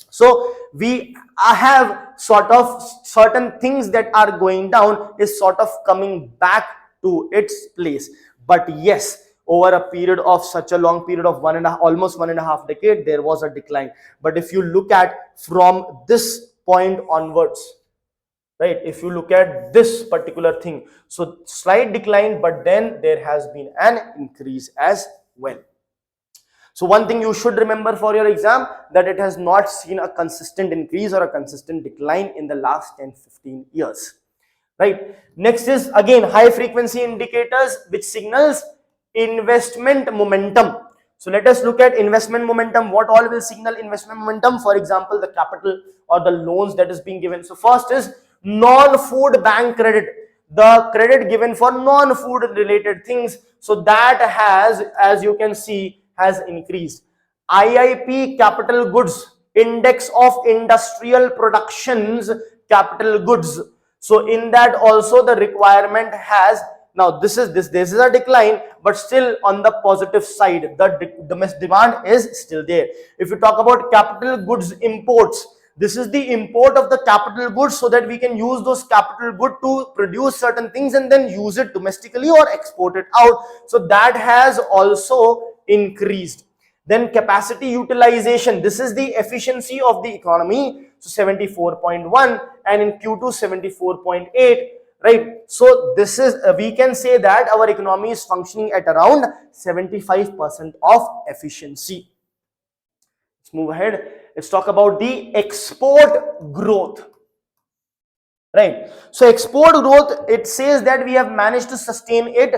So we have sort of certain things that are going down is sort of coming back to its place. But yes, over a period of such a long period of almost 1.5 decade, there was a decline. But if you look at from this point onwards, right, if you look at this particular thing, so slight decline, but then there has been an increase as well. So one thing you should remember for your exam, that it has not seen a consistent increase or a consistent decline in the last 10-15 years, right? Next is again high frequency indicators, which signals investment momentum. So let us look at investment momentum. What all will signal investment momentum? For example, the capital or the loans that is being given. So first is non-food bank credit, the credit given for non-food related things. So that has, as you can see, has increased. IIP capital goods, index of industrial productions capital goods. So in that also the requirement has, now this is a decline, but still on the positive side, the domestic demand is still there. If you talk about capital goods imports, this is the import of the capital goods so that we can use those capital goods to produce certain things and then use it domestically or export it out. So that has also increased. Then capacity utilization, this is the efficiency of the economy. So 74.1, and in Q2 74.8, right? So this is we can say that our economy is functioning at around 75% of efficiency. Let's move ahead. Let's talk about the export growth, right? So export growth, it says that we have managed to sustain it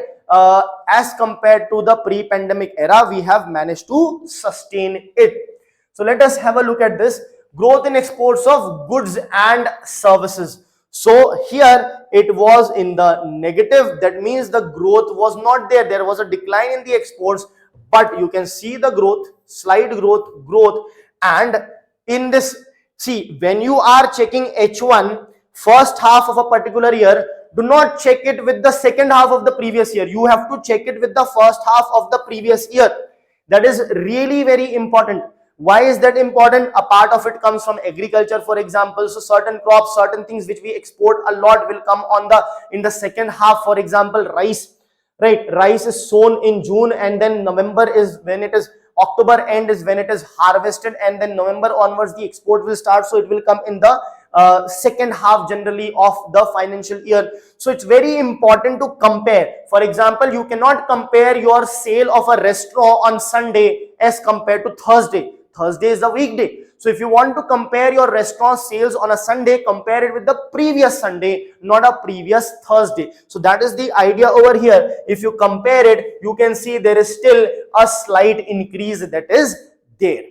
as compared to the pre-pandemic era. We have managed to sustain it. So let us have a look at this growth in exports of goods and services. So here it was in the negative. That means the growth was not there. There was a decline in the exports, but you can see the growth, slight growth. And in this, see, when you are checking H1, first half of a particular year, do not check it with the second half of the previous year. You have to check it with the first half of the previous year. That is really very important. Why is that important? A part of it comes from agriculture, for example. So certain crops, certain things which we export a lot will come on in the second half. For example, rice, right? Rice is sown in June, and then November is when it is, October end is when it is harvested, and then November onwards the export will start. So it will come in the second half generally of the financial year. So it's very important to compare. For example, you cannot compare your sale of a restaurant on Sunday as compared to Thursday. Thursday is a weekday. So if you want to compare your restaurant sales on a Sunday, compare it with the previous Sunday, not a previous Thursday. So that is the idea over here. If you compare it, you can see there is still a slight increase that is there.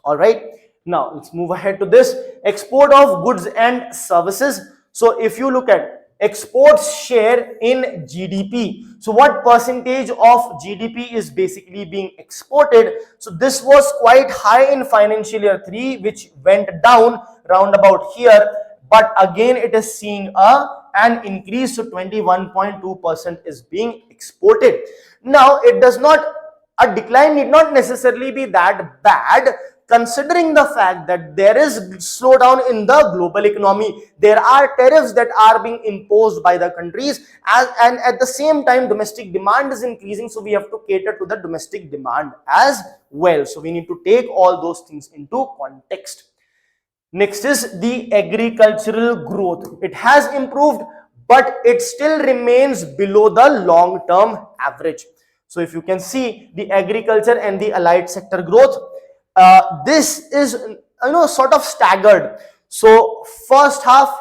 All right. Now let's move ahead to this export of goods and services. So if you look at exports share in GDP, so what percentage of GDP is basically being exported? So this was quite high in financial year 3, which went down round about here, but again it is seeing an increase. So 21.2% is being exported. Now it does not, a decline need not necessarily be that bad, considering the fact that there is slowdown in the global economy. There are tariffs that are being imposed by the countries, and at the same time domestic demand is increasing, so we have to cater to the domestic demand as well. So we need to take all those things into context. Next is the agricultural growth. It has improved, but it still remains below the long-term average. So if you can see the agriculture and the allied sector growth, this is sort of staggered. So first half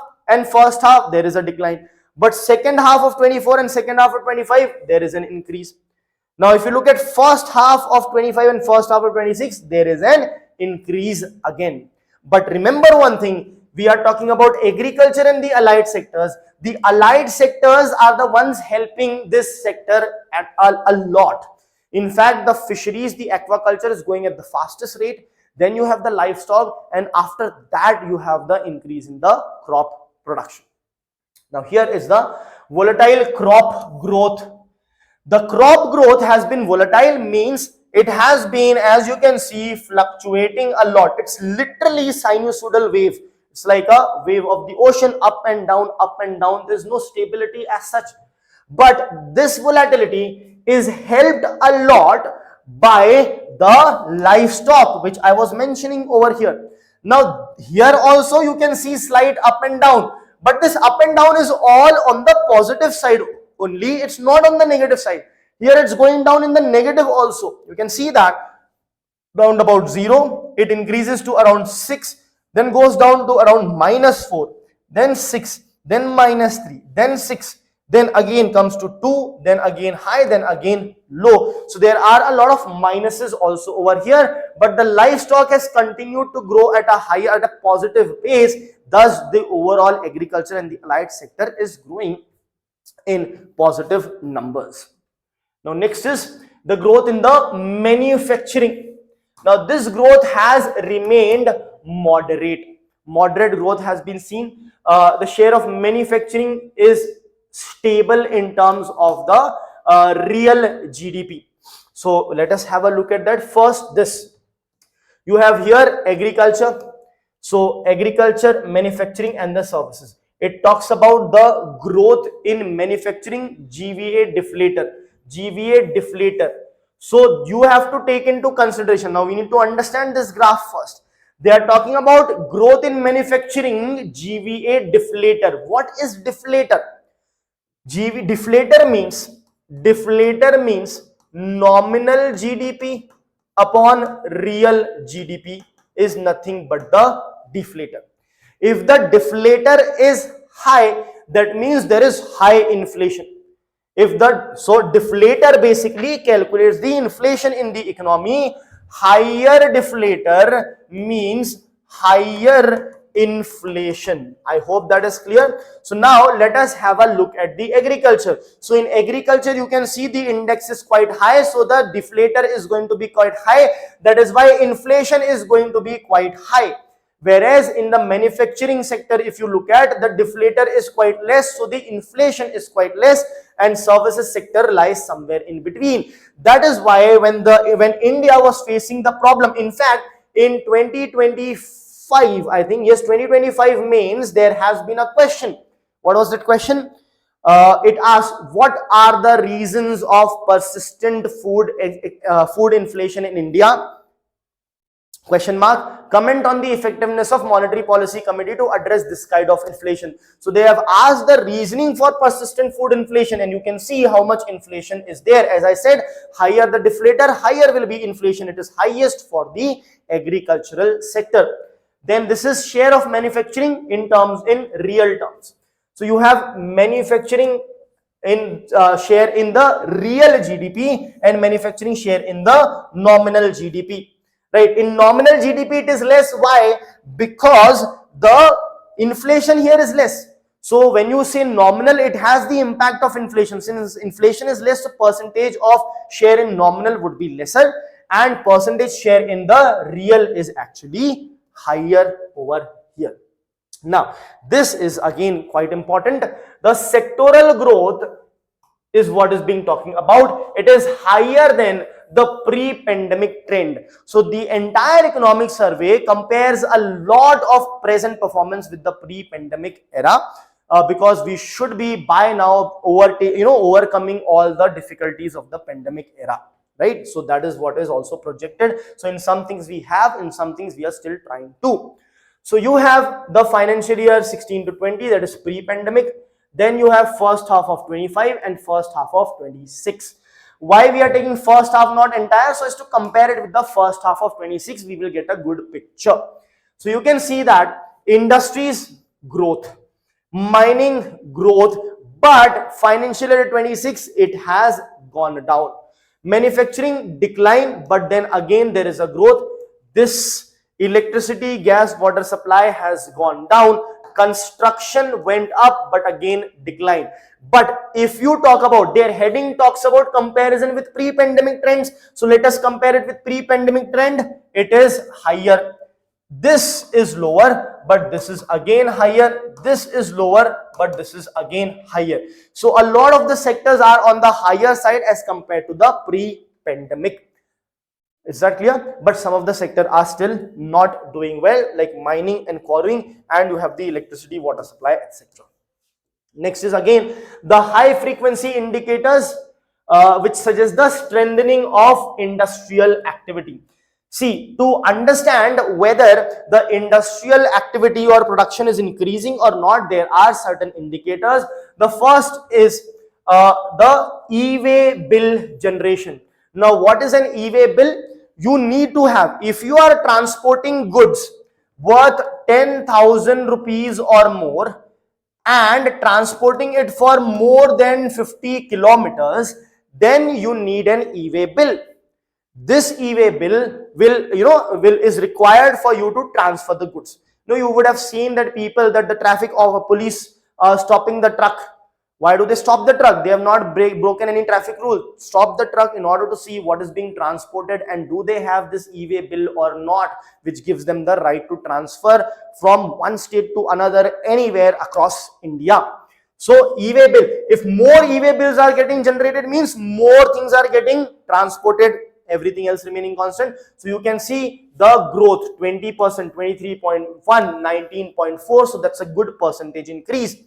there is a decline, but second half of 24 and second half of 25 there is an increase. Now if you look at first half of 25 and first half of 26, there is an increase again. But remember one thing, we are talking about agriculture and the allied sectors. The allied sectors are the ones helping this sector at a lot. In fact, the fisheries, the aquaculture is going at the fastest rate. Then you have the livestock, and after that you have the increase in the crop production. Now here is the volatile crop growth. The crop growth has been volatile, means it has been, as you can see, fluctuating a lot. It's literally sinusoidal wave. It's like a wave of the ocean, up and down, up and down. There's no stability as such. But this volatility is helped a lot by the livestock, which I was mentioning over here. Now here also you can see slight up and down, but this up and down is all on the positive side only. It's not on the negative side. Here it's going down in the negative also. You can see that round about 0, it increases to around 6, then goes down to around -4, then 6, then -3, then 6, then again comes to 2, then again high, then again low. So there are a lot of minuses also over here, but the livestock has continued to grow at a positive pace. Thus the overall agriculture and the allied sector is growing in positive numbers. Now next is the growth in the manufacturing. Now this growth has remained moderate. Moderate growth has been seen. The share of manufacturing is stable in terms of the real GDP. So let us have a look at that. First, this you have here agriculture. So agriculture, manufacturing and the services. It talks about the growth in manufacturing, GVA deflator. So you have to take into consideration. Now we need to understand this graph first. They are talking about growth in manufacturing, GVA deflator. What is deflator? Deflator means nominal GDP upon real GDP is nothing but the deflator. If the deflator is high, that means there is high inflation. So deflator basically calculates the inflation in the economy. Higher deflator means higher inflation. I hope that is clear. So now let us have a look at the agriculture. So in agriculture you can see the index is quite high, so the deflator is going to be quite high. That is why inflation is going to be quite high. Whereas in the manufacturing sector, if you look at, the deflator is quite less, so the inflation is quite less, and services sector lies somewhere in between. That is why when India was facing the problem, in fact in 2025, I think, yes, 2025 mains, there has been a question. What was that question? It asked, what are the reasons of persistent food inflation in India? Question mark. Comment on the effectiveness of monetary policy committee to address this kind of inflation. So they have asked the reasoning for persistent food inflation, and you can see how much inflation is there. As I said, higher the deflator, higher will be inflation. It is highest for the agricultural sector. Then this is share of manufacturing in real terms. So you have manufacturing in share in the real GDP and manufacturing share in the nominal GDP. Right? In nominal GDP it is less. Why? Because the inflation here is less. So when you say nominal, it has the impact of inflation. Since inflation is less, the percentage of share in nominal would be lesser, and percentage share in the real is actually higher over here. Now, this is again quite important. The sectoral growth is what is being talking about. It is higher than the pre-pandemic trend. So the entire economic survey compares a lot of present performance with the pre-pandemic era, because we should be by now overcoming all the difficulties of the pandemic era, right? So that is what is also projected. So in some things we have, in some things we are still trying to. So you have the financial year 16 to 20, that is pre-pandemic. Then you have first half of 25 and first half of 26. Why we are taking first half, not entire? So as to compare it with the first half of 26, we will get a good picture. So you can see that industries growth, mining growth, but financial year 26 it has gone down. Manufacturing decline, but then again there is a growth. This electricity, gas, water supply has gone down. Construction went up, but again decline. But if you talk about, their heading talks about comparison with pre-pandemic trends. So let us compare it with pre-pandemic trend. It is higher. This is lower, but this is again higher. This is lower, but this is again higher. So a lot of the sectors are on the higher side as compared to the pre-pandemic. Is that clear? But some of the sectors are still not doing well, like mining and quarrying, and you have the electricity, water supply, etc. Next is again the high frequency indicators, which suggest the strengthening of industrial activity. See, to understand whether the industrial activity or production is increasing or not, there are certain indicators. The first is the e-way bill generation. Now, what is an e-way bill? You need to have, if you are transporting goods worth 10,000 rupees or more and transporting it for more than 50 kilometers, then you need an e-way bill. This e-way bill is required for you to transfer the goods. Now you would have seen that the traffic of a police stopping the truck. Why do they stop the truck? They have not broken any traffic rule. Stop the truck in order to see what is being transported and do they have this e-way bill or not, which gives them the right to transfer from one state to another anywhere across India. So e-way bill, if more e-way bills are getting generated, means more things are getting transported, everything else remaining constant. So you can see the growth 20%, 23.1, 19.4. So that's a good percentage increase.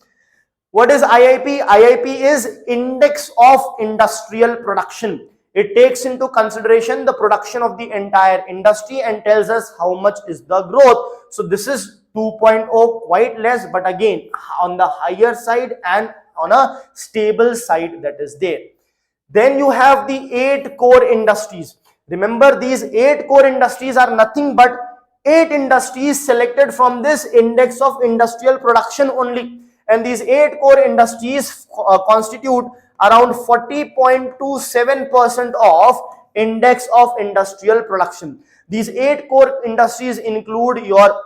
What is IIP? IIP is Index of Industrial Production. It takes into consideration the production of the entire industry and tells us how much is the growth. So this is 2.0, quite less, but again on the higher side and on a stable side that is there. Then you have the 8 core industries. Remember, these 8 core industries are nothing but 8 industries selected from this Index of Industrial Production only. And these 8 core industries constitute around 40.27% of Index of Industrial Production. These 8 core industries include your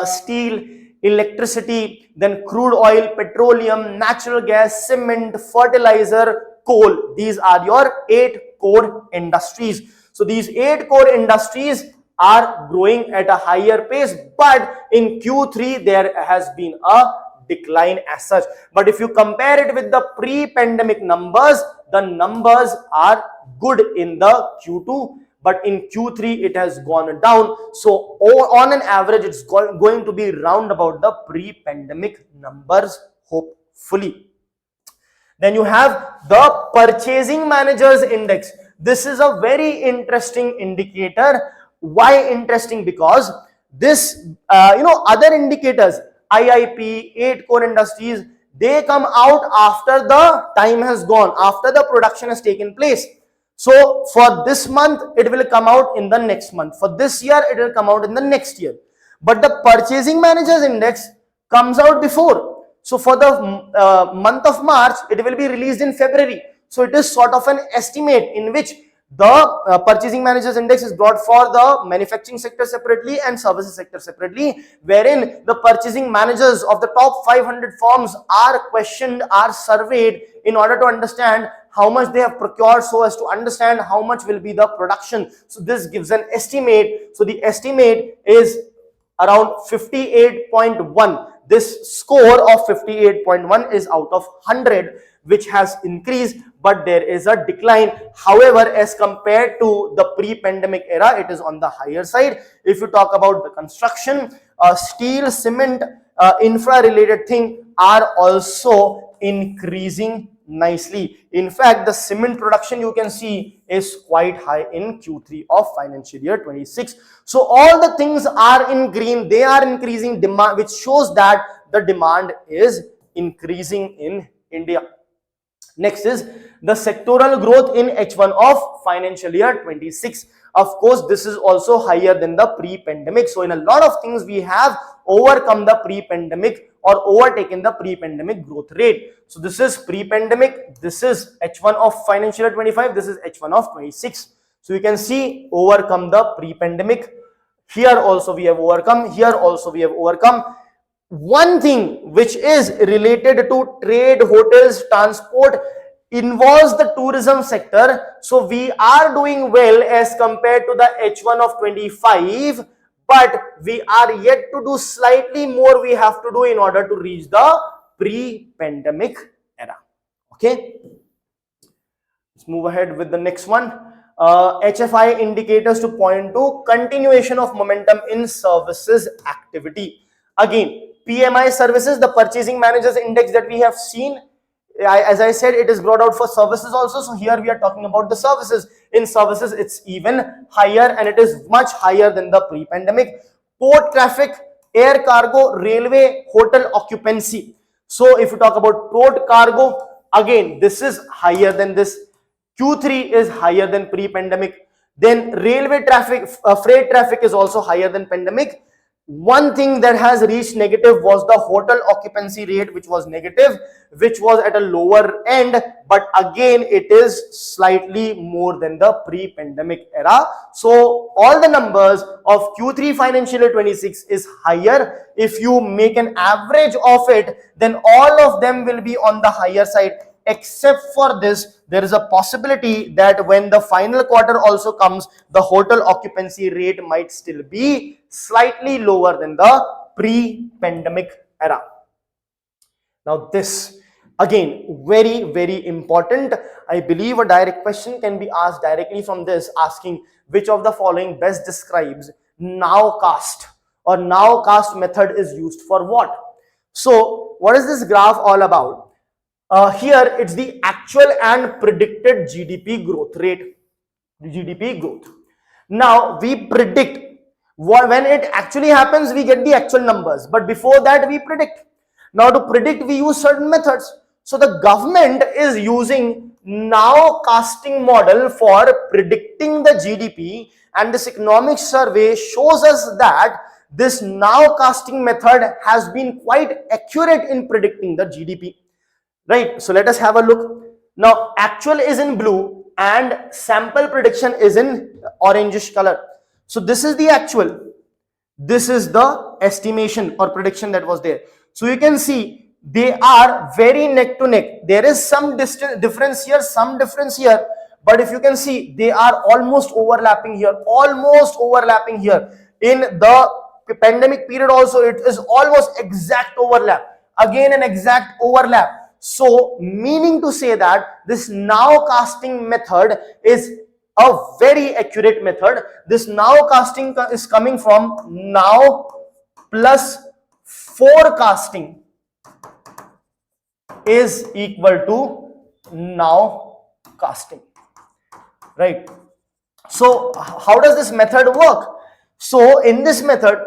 steel, electricity, then crude oil, petroleum, natural gas, cement, fertilizer, coal. These are your 8 core industries. So these 8 core industries are growing at a higher pace, but in Q3 there has been a decline as such. But if you compare it with the pre-pandemic numbers, the numbers are good in the Q2, but in Q3 it has gone down. So on an average it's going to be round about the pre-pandemic numbers, hopefully. Then you have the Purchasing Managers Index. This is a very interesting indicator. Why interesting? Because this other indicators, IIP, 8 core industries, they come out after the time has gone, after the production has taken place. So for this month it will come out in the next month, for this year it will come out in the next year, but the purchasing managers index comes out before. So for the month of March it will be released in February. So it is sort of an estimate in which the purchasing managers index is brought for the manufacturing sector separately and services sector separately, wherein the purchasing managers of the top 500 firms are questioned, are surveyed in order to understand how much they have procured, so as to understand how much will be the production. So this gives an estimate. So the estimate is around 58.1. This score of 58.1 is out of 100, which has increased, but there is a decline. However, as compared to the pre-pandemic era, it is on the higher side. If you talk about the construction, steel, cement, infra related thing are also increasing nicely. In fact, the cement production you can see is quite high in Q3 of financial year 26. So all the things are in green, they are increasing demand, which shows that the demand is increasing in India. Next is the sectoral growth in H1 of financial year 26. Of course, this is also higher than the pre-pandemic. So in a lot of things we have overcome the pre-pandemic or overtaken the pre-pandemic growth rate. So this is pre-pandemic, this is H1 of financial year 25, this is H1 of 26. So you can see overcome the pre-pandemic. Here also we have overcome, here also we have overcome. One thing which is related to trade, hotels, transport involves the tourism sector. So we are doing well as compared to the H1 of 25, but we are yet to do slightly more we have to do in order to reach the pre-pandemic era. Okay, let's move ahead with the next one. HFI indicators to point to continuation of momentum in services activity. Again, PMI services, the purchasing managers index that we have seen, as I said, it is brought out for services also. So here we are talking about the services. In services, it's even higher, and it is much higher than the pre-pandemic. Port traffic, air cargo, railway, hotel occupancy. So if you talk about port cargo, again, this is higher than this. Q3 is higher than pre-pandemic. Then railway traffic, freight traffic is also higher than pandemic. One thing that has reached negative was the hotel occupancy rate, which was negative, which was at a lower end, but again it is slightly more than the pre-pandemic era. So all the numbers of Q3 financial year 26 is higher. If you make an average of it, then all of them will be on the higher side. Except for this, there is a possibility that when the final quarter also comes, the hotel occupancy rate might still be slightly lower than the pre-pandemic era. Now this, again, very, very important. I believe a direct question can be asked directly from this, asking which of the following best describes nowcast, or nowcast method is used for what? So what is this graph all about? Here it's the actual and predicted GDP growth rate, GDP growth. Now we predict, when it actually happens we get the actual numbers, but before that we predict. Now to predict we use certain methods. So the government is using nowcasting model for predicting the GDP, and this economic survey shows us that this nowcasting method has been quite accurate in predicting the GDP. Right, so let us have a look. Now actual is in blue and sample prediction is in orangish color. So this is the actual, this is the estimation or prediction that was there. So you can see they are very neck to neck. There is some difference here, some difference here, but if you can see, they are almost overlapping here, almost overlapping here. In the pandemic period also, it is almost exact overlap, again an exact overlap. So meaning to say that this nowcasting method is a very accurate method. This nowcasting is coming from now plus forecasting is equal to nowcasting, right? So how does this method work? So in this method,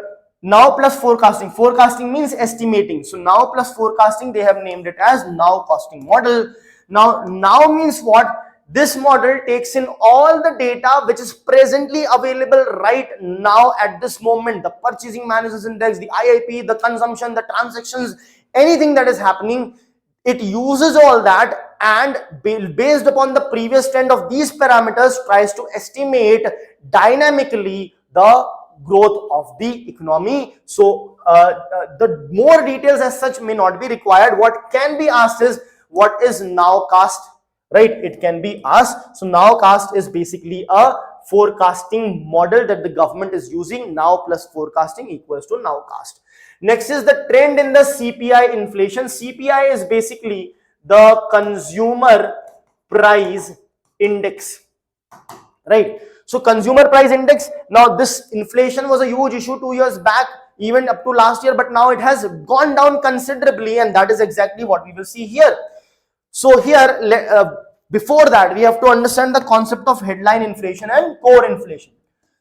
now plus forecasting, forecasting means estimating. So now plus forecasting, they have named it as now costing model. Now means what? This model takes in all the data which is presently available right now at this moment, the purchasing managers index, the IIP, the consumption, the transactions, anything that is happening. It uses all that and based upon the previous trend of these parameters tries to estimate dynamically the growth of the economy. So the more details as such may not be required. What can be asked is, what is nowcast, right? It can be asked. So nowcast is basically a forecasting model that the government is using. Now plus forecasting equals to nowcast. Next is the trend in the CPI inflation. CPI is basically the consumer price index, right? So consumer price index, now this inflation was a huge issue 2 years back, even up to last year, but now it has gone down considerably, and that is exactly what we will see here. So here, before that, we have to understand the concept of headline inflation and core inflation.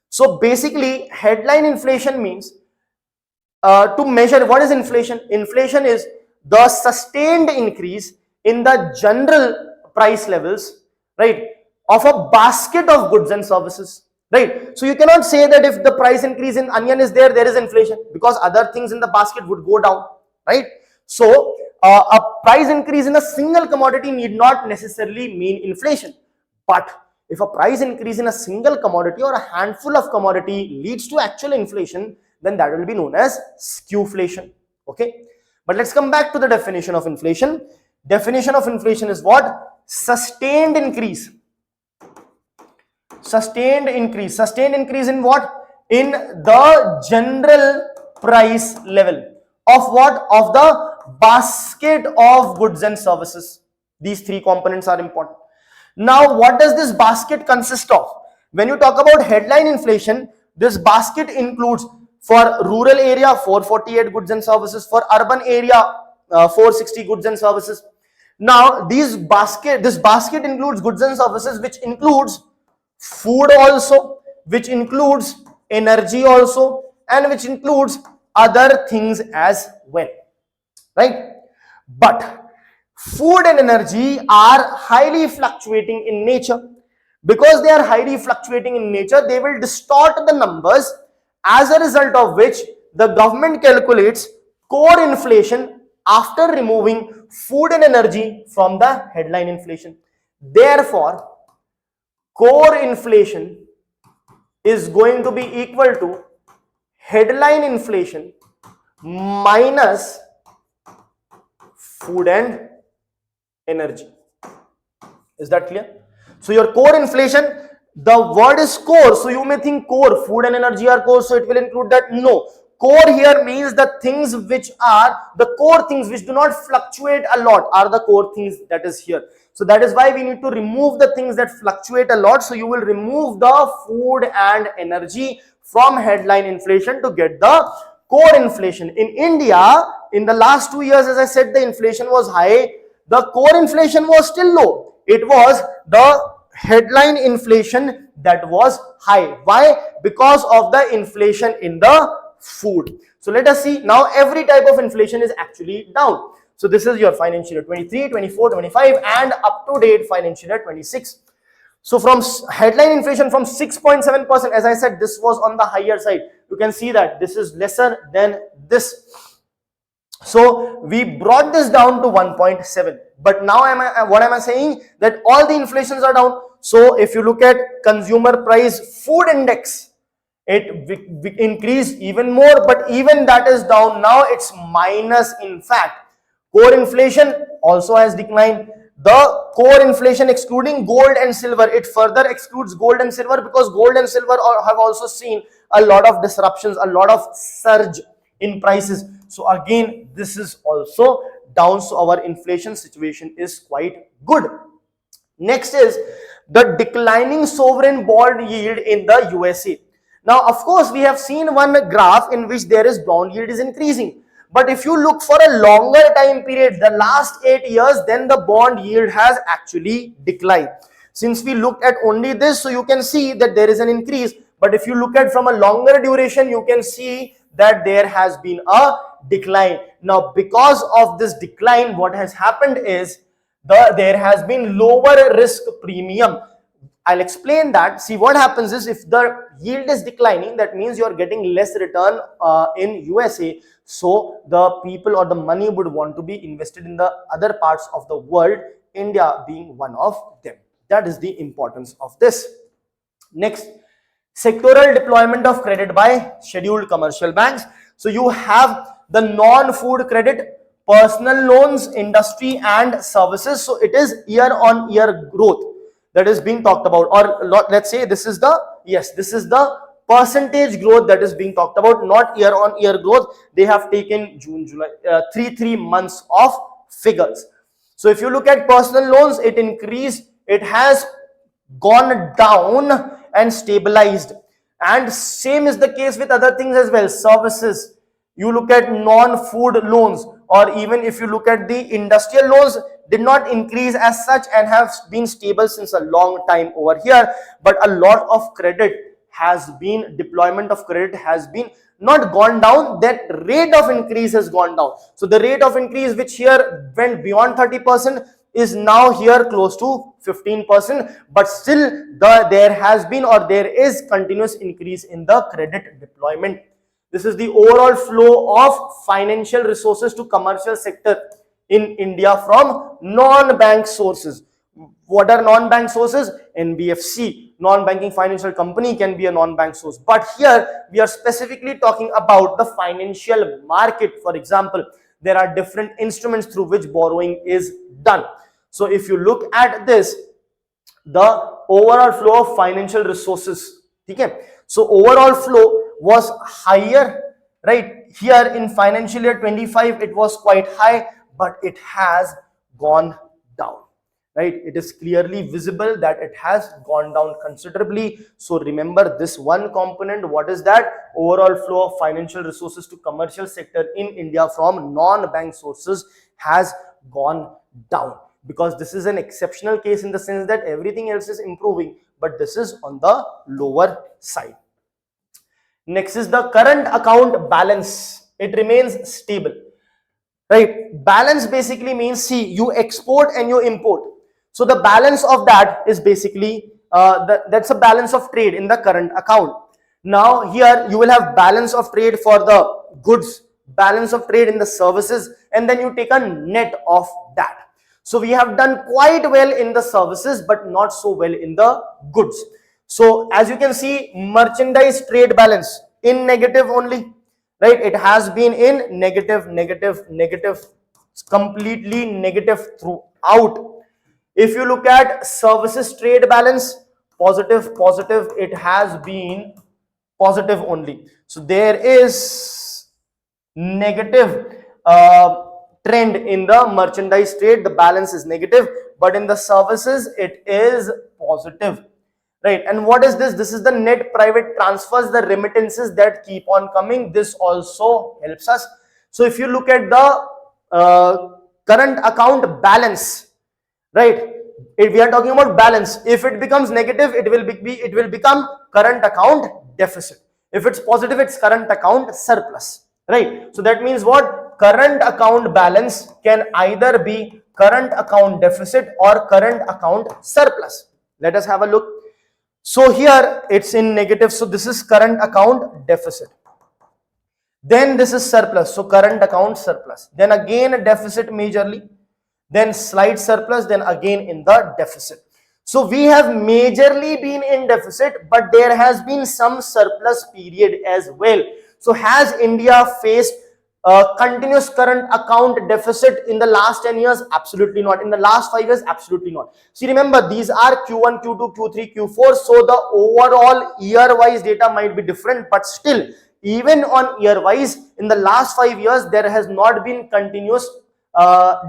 So basically, headline inflation means to measure what is inflation. Inflation is the sustained increase in the general price levels, right, of a basket of goods and services, right? So you cannot say that if the price increase in onion is there, there is inflation, because other things in the basket would go down, right? So a price increase in a single commodity need not necessarily mean inflation, but if a price increase in a single commodity or a handful of commodity leads to actual inflation, then that will be known as skewflation. Okay, but let's come back to the definition of inflation. Definition of inflation is what? Sustained increase. Sustained increase. Sustained increase in what? In the general price level of what? Of the basket of goods and services. These three components are important. Now, what does this basket consist of? When you talk about headline inflation, this basket includes, for rural area, 448 goods and services, for urban area, 460 goods and services. Now, this basket includes goods and services, which includes food also, which includes energy also, and which includes other things as well, right? But food and energy are highly fluctuating in nature. Because they are highly fluctuating in nature, they will distort the numbers, as a result of which the government calculates core inflation after removing food and energy from the headline inflation. Therefore, core inflation is going to be equal to headline inflation minus food and energy. Is that clear? So your core inflation, the word is core, so you may think core, food and energy are core, so it will include that. No, core here means the things which are the core things which do not fluctuate a lot are the core things that is here. So that is why we need to remove the things that fluctuate a lot. So you will remove the food and energy from headline inflation to get the core inflation. In India, in the last 2 years, as I said, the inflation was high. The core inflation was still low. It was the headline inflation that was high. Why? Because of the inflation in the food. So let us see. Now every type of inflation is actually down. So this is your financial year 23, 24, 25 and up to date financial year 26. So from headline inflation from 6.7%, as I said, this was on the higher side. You can see that this is lesser than this. So we brought this down to 1.7. But now what am I saying? That all the inflations are down. So if you look at consumer price food index, it increased even more, but even that is down. Now it's minus. In fact, core inflation also has declined. The core inflation excluding gold and silver, it further excludes gold and silver because gold and silver have also seen a lot of disruptions, a lot of surge in prices. So again, this is also down. So our inflation situation is quite good. Next is the declining sovereign bond yield in the USA. Now, of course, we have seen one graph in which there is bond yield is increasing. But if you look for a longer time period, the last 8 years, then the bond yield has actually declined. Since we looked at only this, so you can see that there is an increase. But if you look at from a longer duration, you can see that there has been a decline. Now, because of this decline, what has happened is there has been lower risk premium. I'll explain that. See, what happens is if the yield is declining, that means you're getting less return in USA. So the people or the money would want to be invested in the other parts of the world, India being one of them. That is the importance of this. Next, sectoral deployment of credit by scheduled commercial banks. So you have the non-food credit, personal loans, industry and services. So it is year-on-year growth that is being talked about, or let's say this is the percentage growth that is being talked about, not year-on-year growth. They have taken June, July, 3 months of figures. So if you look at personal loans, it increased, it has gone down and stabilized, and same is the case with other things as well. Services, you look at non-food loans, or even if you look at the industrial loans, did not increase as such and have been stable since a long time over here. But a lot of credit has been, deployment of credit has been not gone down, that rate of increase has gone down. So the rate of increase which here went beyond 30% is now here close to 15%, but still there has been or there is continuous increase in the credit deployment. This is the overall flow of financial resources to commercial sector in India from non-bank sources. What are non-bank sources? NBFC, non-banking financial company, can be a non-bank source. But here we are specifically talking about the financial market. For example, there are different instruments through which borrowing is done. So if you look at this, the overall flow of financial resources, okay? So overall flow was higher, right? Here in financial year 25, it was quite high, but it has gone down, right? It is clearly visible that it has gone down considerably. So remember this one component. What is that? Overall flow of financial resources to commercial sector in India from non-bank sources has gone down, because this is an exceptional case in the sense that everything else is improving, but this is on the lower side. Next is the current account balance. It remains stable. Right, balance basically means, see, you export and you import. So the balance of that is basically that's a balance of trade in the current account. Now here you will have balance of trade for the goods, balance of trade in the services, and then you take a net of that. So we have done quite well in the services, but not so well in the goods. So as you can see, merchandise trade balance in negative only. Right, it has been in negative, completely negative throughout. If you look at services trade balance, positive, it has been positive only. So there is negative trend in the merchandise trade, the balance is negative, but in the services it is positive. Right, and what is this? This is the net private transfers, the remittances that keep on coming. This also helps us. So if you look at the current account balance, right, if we are talking about balance, if it becomes negative, it will become current account deficit. If it's positive, it's current account surplus. Right, so that means what? Current account balance can either be current account deficit or current account surplus. Let us have a look. So here it's in negative, so this is current account deficit. Then this is surplus, so current account surplus. Then again a deficit majorly, then slight surplus, then again in the deficit. So we have majorly been in deficit, but there has been some surplus period as well. So has India faced continuous current account deficit in the last 10 years? Absolutely not. In the last 5 years? Absolutely not. See, remember, these are Q1, Q2, Q3, Q4. So the overall year-wise data might be different, but still, even on year-wise, in the last 5 years, there has not been continuous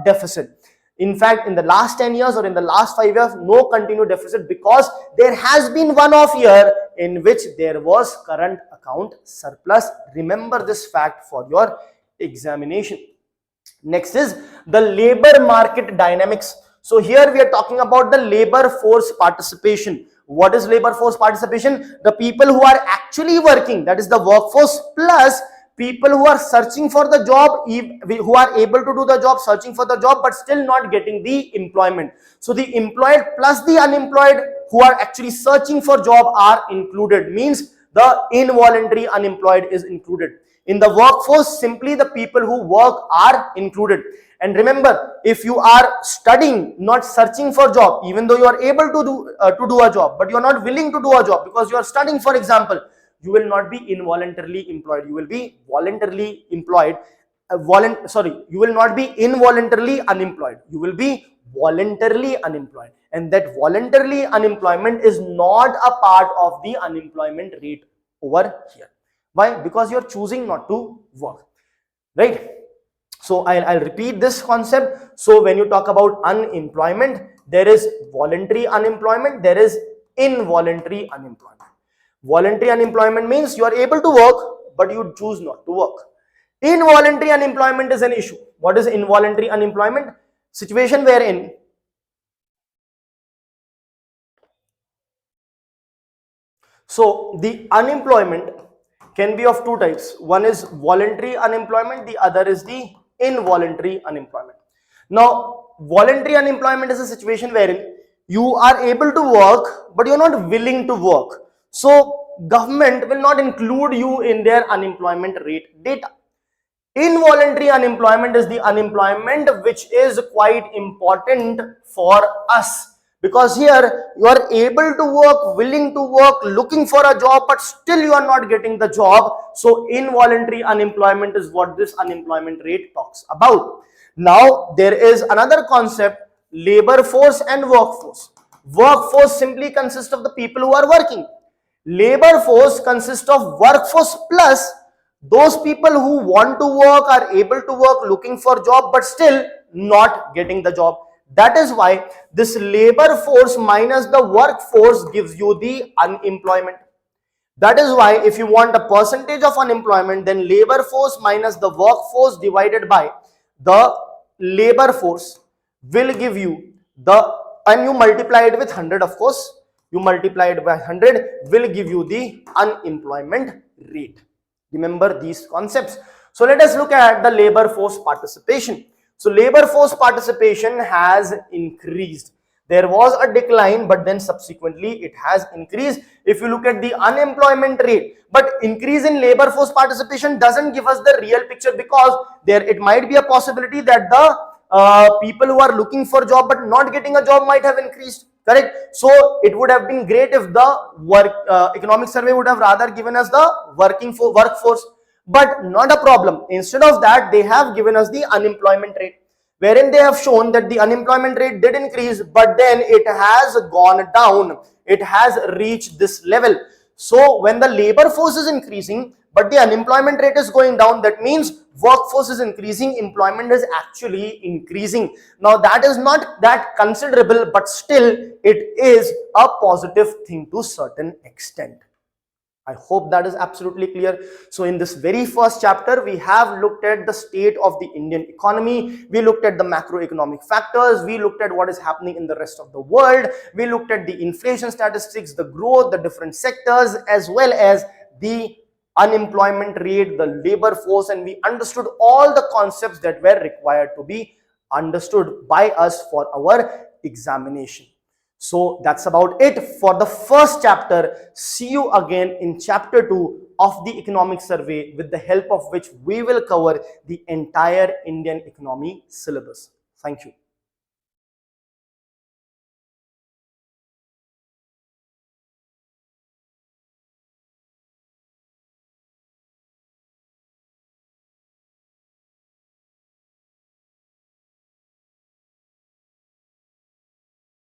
deficit. In fact, in the last 10 years or in the last 5 years, no continued deficit, because there has been one-off year in which there was current account surplus. Remember this fact for your examination. Next is the labor market dynamics. So here we are talking about the labor force participation. What is labor force participation? The people who are actually working, that is the workforce, plus people who are searching for the job, who are able to do the job, searching for the job, but still not getting the employment. So the employed plus the unemployed who are actually searching for job are included, means the involuntary unemployed is included. In the workforce, simply the people who work are included. And remember, if you are studying, not searching for job, even though you are able to do a job, but you are not willing to do a job because you are studying, for example, you will not be involuntarily employed. You will be voluntarily employed. You will not be involuntarily unemployed. You will be voluntarily unemployed. And that voluntarily unemployment is not a part of the unemployment rate over here. Why? Because you're choosing not to work, right? So I'll repeat this concept. So when you talk about unemployment, there is voluntary unemployment, there is involuntary unemployment. Voluntary unemployment means you are able to work, but you choose not to work. Involuntary unemployment is an issue. What is involuntary unemployment? Situation wherein so the unemployment can be of two types. One is voluntary unemployment, the other is the involuntary unemployment. Now, voluntary unemployment is a situation wherein you are able to work, but you're not willing to work. So, government will not include you in their unemployment rate data. Involuntary unemployment is the unemployment which is quite important for us, because here you are able to work, willing to work, looking for a job, but still you are not getting the job. So involuntary unemployment is what this unemployment rate talks about. Now there is another concept, labor force and workforce. Workforce simply consists of the people who are working. Labor force consists of workforce plus those people who want to work, are able to work, looking for job, but still not getting the job. That is why this labor force minus the workforce gives you the unemployment. That is why if you want a percentage of unemployment, then labor force minus the workforce divided by the labor force will give you the, and you multiply it with 100, of course, you multiply it by 100 will give you the unemployment rate. Remember these concepts. So let us look at the labor force participation. So labor force participation has increased. There was a decline, but then subsequently it has increased. If you look at the unemployment rate, but increase in labor force participation doesn't give us the real picture, because there it might be a possibility that the people who are looking for job but not getting a job might have increased. Correct. So it would have been great if the economic survey would have rather given us the workforce, but not a problem. Instead of that, they have given us the unemployment rate, wherein they have shown that the unemployment rate did increase, but then it has gone down. It has reached this level. So when the labor force is increasing, but the unemployment rate is going down, that means workforce is increasing, employment is actually increasing. Now that is not that considerable, but still it is a positive thing to a certain extent. I hope that is absolutely clear. So in this very first chapter, we have looked at the state of the Indian economy. We looked at the macroeconomic factors. We looked at what is happening in the rest of the world. We looked at the inflation statistics, the growth, the different sectors, as well as the unemployment rate, the labor force, and we understood all the concepts that were required to be understood by us for our examination. So that's about it for the first chapter. See you again in chapter 2 of the economic survey, with the help of which we will cover the entire Indian economy syllabus. Thank you.